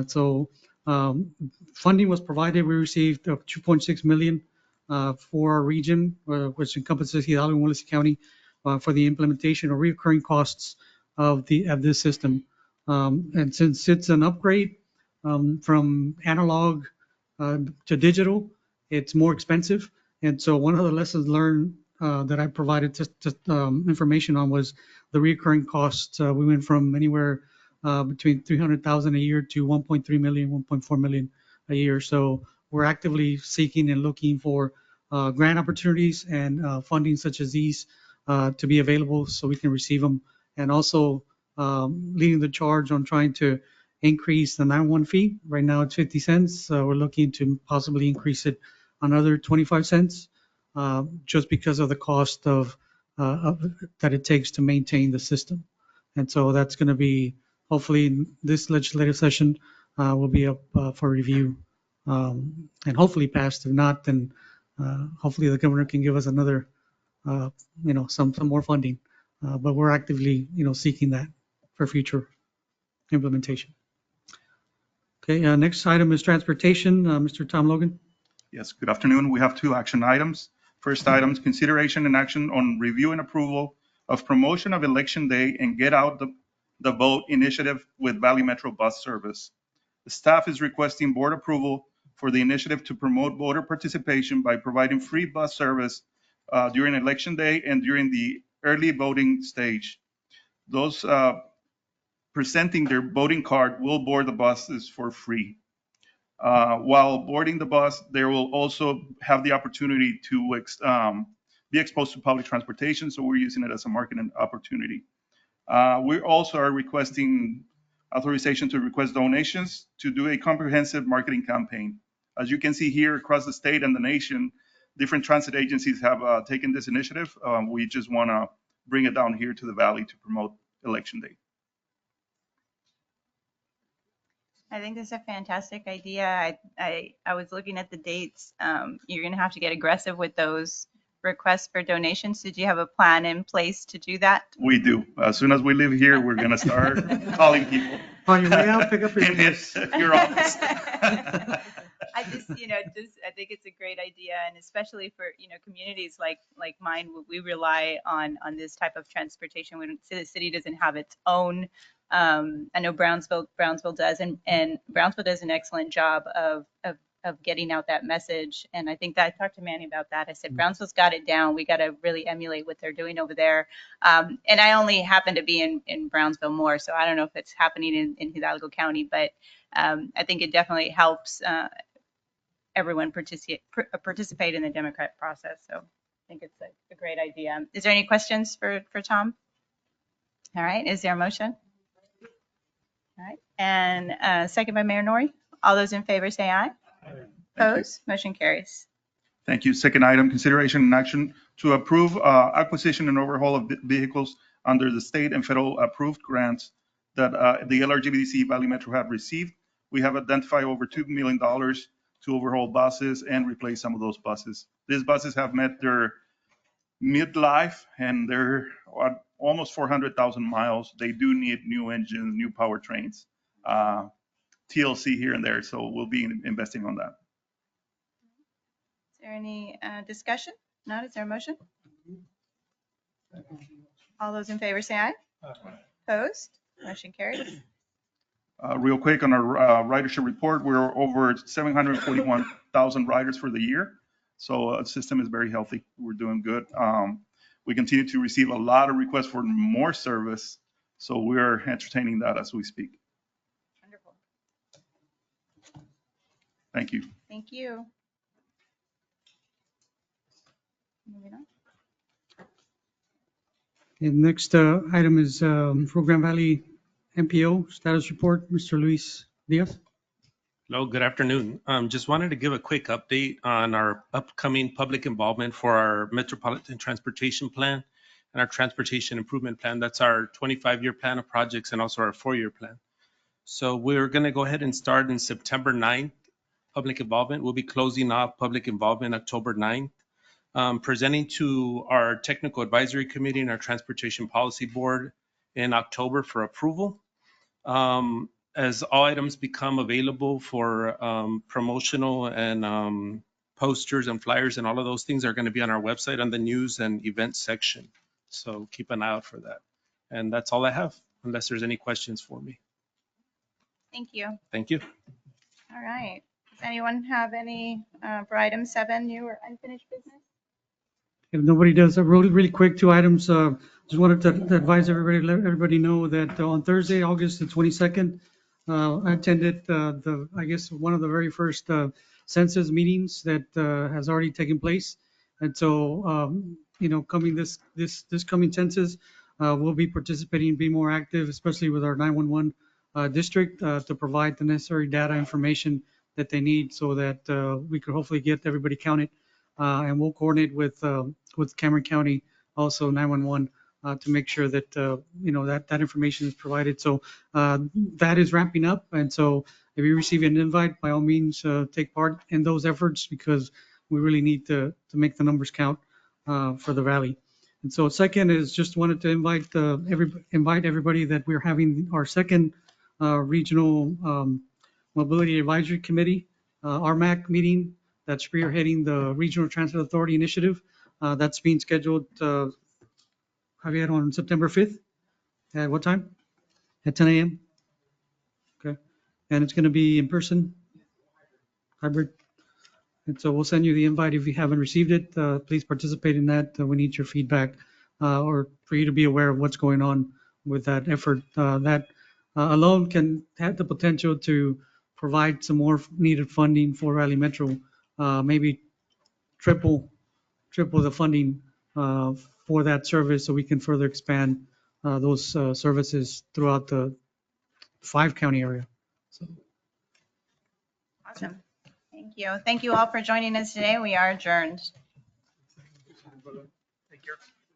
Speaker 5: So funding was provided. We received 2.6 million for our region, which encompasses Hidalgo and Willacy County, for the implementation of recurring costs of this system. And since it's an upgrade from analog to digital, it's more expensive. And so one of the lessons learned that I provided just information on was the recurring costs. We went from anywhere between 300,000 a year to 1.3 million, 1.4 million a year. So we're actively seeking and looking for grant opportunities and funding such as these to be available so we can receive them. And also leading the charge on trying to increase the 911 fee. Right now it's 50 cents. We're looking to possibly increase it another 25 cents just because of the cost of that it takes to maintain the system. And so that's going to be, hopefully in this legislative session, will be up for review and hopefully passed. If not, then hopefully the governor can give us another, some more funding. But we're actively, seeking that for future implementation. Okay, next item is transportation. Mr. Tom Logan.
Speaker 16: Yes, good afternoon. We have two action items. First item is consideration and action on review and approval of promotion of election day and get out the vote initiative with Valley Metro bus service. The staff is requesting board approval for the initiative to promote voter participation by providing free bus service during election day and during the early voting stage. Those presenting their voting card will board the buses for free. While boarding the bus, they will also have the opportunity to be exposed to public transportation, so we're using it as a marketing opportunity. We also are requesting authorization to request donations to do a comprehensive marketing campaign. As you can see here across the state and the nation, different transit agencies have taken this initiative. We just want to bring it down here to the Valley to promote Election Day.
Speaker 2: I think this is a fantastic idea. I was looking at the dates. You're going to have to get aggressive with those requests for donations. Did you have a plan in place to do that?
Speaker 16: We do. As soon as we live here, we're going to start calling people.
Speaker 5: On your way out, pick up your
Speaker 16: your office.
Speaker 2: I just, I think it's a great idea, and especially for, communities like mine, we rely on this type of transportation. The city doesn't have its own. I know Brownsville does, and Brownsville does an excellent job of getting out that message. And I think that I talked to Manny about that. I said, Brownsville's got it down. We got to really emulate what they're doing over there. And I only happen to be in Brownsville more, so I don't know if it's happening in Hidalgo County, but I think it definitely helps everyone participate in the democratic process. So I think it's a great idea. Is there any questions for Tom? All right. Is there a motion? All right. And second by Mayor Nori. All those in favor say aye. Opposed? Motion carries.
Speaker 16: Thank you. Second item, consideration and action to approve acquisition and overhaul of vehicles under the state and federal approved grants that the LRGVDC Valley Metro have received. We have identified over $2 million to overhaul buses and replace some of those buses. These buses have met their midlife and they're almost 400,000 miles. They do need new engines, new powertrains, TLC here and there. So we'll be investing on that.
Speaker 2: Is there any discussion? Not? Is there a motion? All those in favor say aye. Opposed? Motion carries.
Speaker 16: Real quick on our ridership report, we're over 741,000 riders for the year. So the system is very healthy. We're doing good. We continue to receive a lot of requests for more service. So we're entertaining that as we speak.
Speaker 2: Wonderful.
Speaker 16: Thank you.
Speaker 2: Thank you. Moving on.
Speaker 5: And next item is Program Valley MPO status report. Mr. Luis Diaz.
Speaker 17: Hello, good afternoon. Just wanted to give a quick update on our upcoming public involvement for our Metropolitan Transportation Plan and our Transportation Improvement Plan. That's our 25-year plan of projects and also our 4-year plan. So we're going to go ahead and start in September 9th, public involvement. We'll be closing off public involvement October 9th, presenting to our Technical Advisory Committee and our Transportation Policy Board in October for approval. As all items become available for promotional and posters and flyers and all of those things are going to be on our website on the news and events section. So keep an eye out for that. And that's all I have, unless there's any questions for me.
Speaker 2: Thank you.
Speaker 17: Thank you.
Speaker 2: All right. Does anyone have any for item 7, new or unfinished business?
Speaker 5: If nobody does, really, really quick, 2 items. Just wanted to advise everybody, let everybody know that on Thursday, August the 22nd, I attended I guess, one of the very first census meetings that has already taken place. And so, coming this coming census, we'll be participating, be more active, especially with our 911 district to provide the necessary data information that they need so that we could hopefully get everybody counted. And we'll coordinate with Cameron County, also 911, to make sure that that information is provided. So that is ramping up, and so if you receive an invite, by all means take part in those efforts because we really need to make the numbers count for the rally. And so second is just wanted to invite everybody that we're having our second regional mobility advisory committee, RMAC meeting that's spearheading the Regional Transit Authority Initiative. That's being scheduled, Javier, on September 5th. At what time? At 10 a.m.? Okay. And it's going to be in person, hybrid. And so we'll send you the invite if you haven't received it. Please participate in that. We need your feedback or for you to be aware of what's going on with that effort. That alone can have the potential to provide some more needed funding for Raleigh Metro, maybe triple the funding for that service so we can further expand those services throughout the 5-county area. So.
Speaker 2: Awesome. Thank you. Thank you all for joining us today. We are adjourned.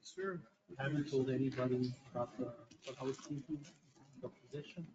Speaker 5: Sir, I haven't told anybody about what I was thinking, the position.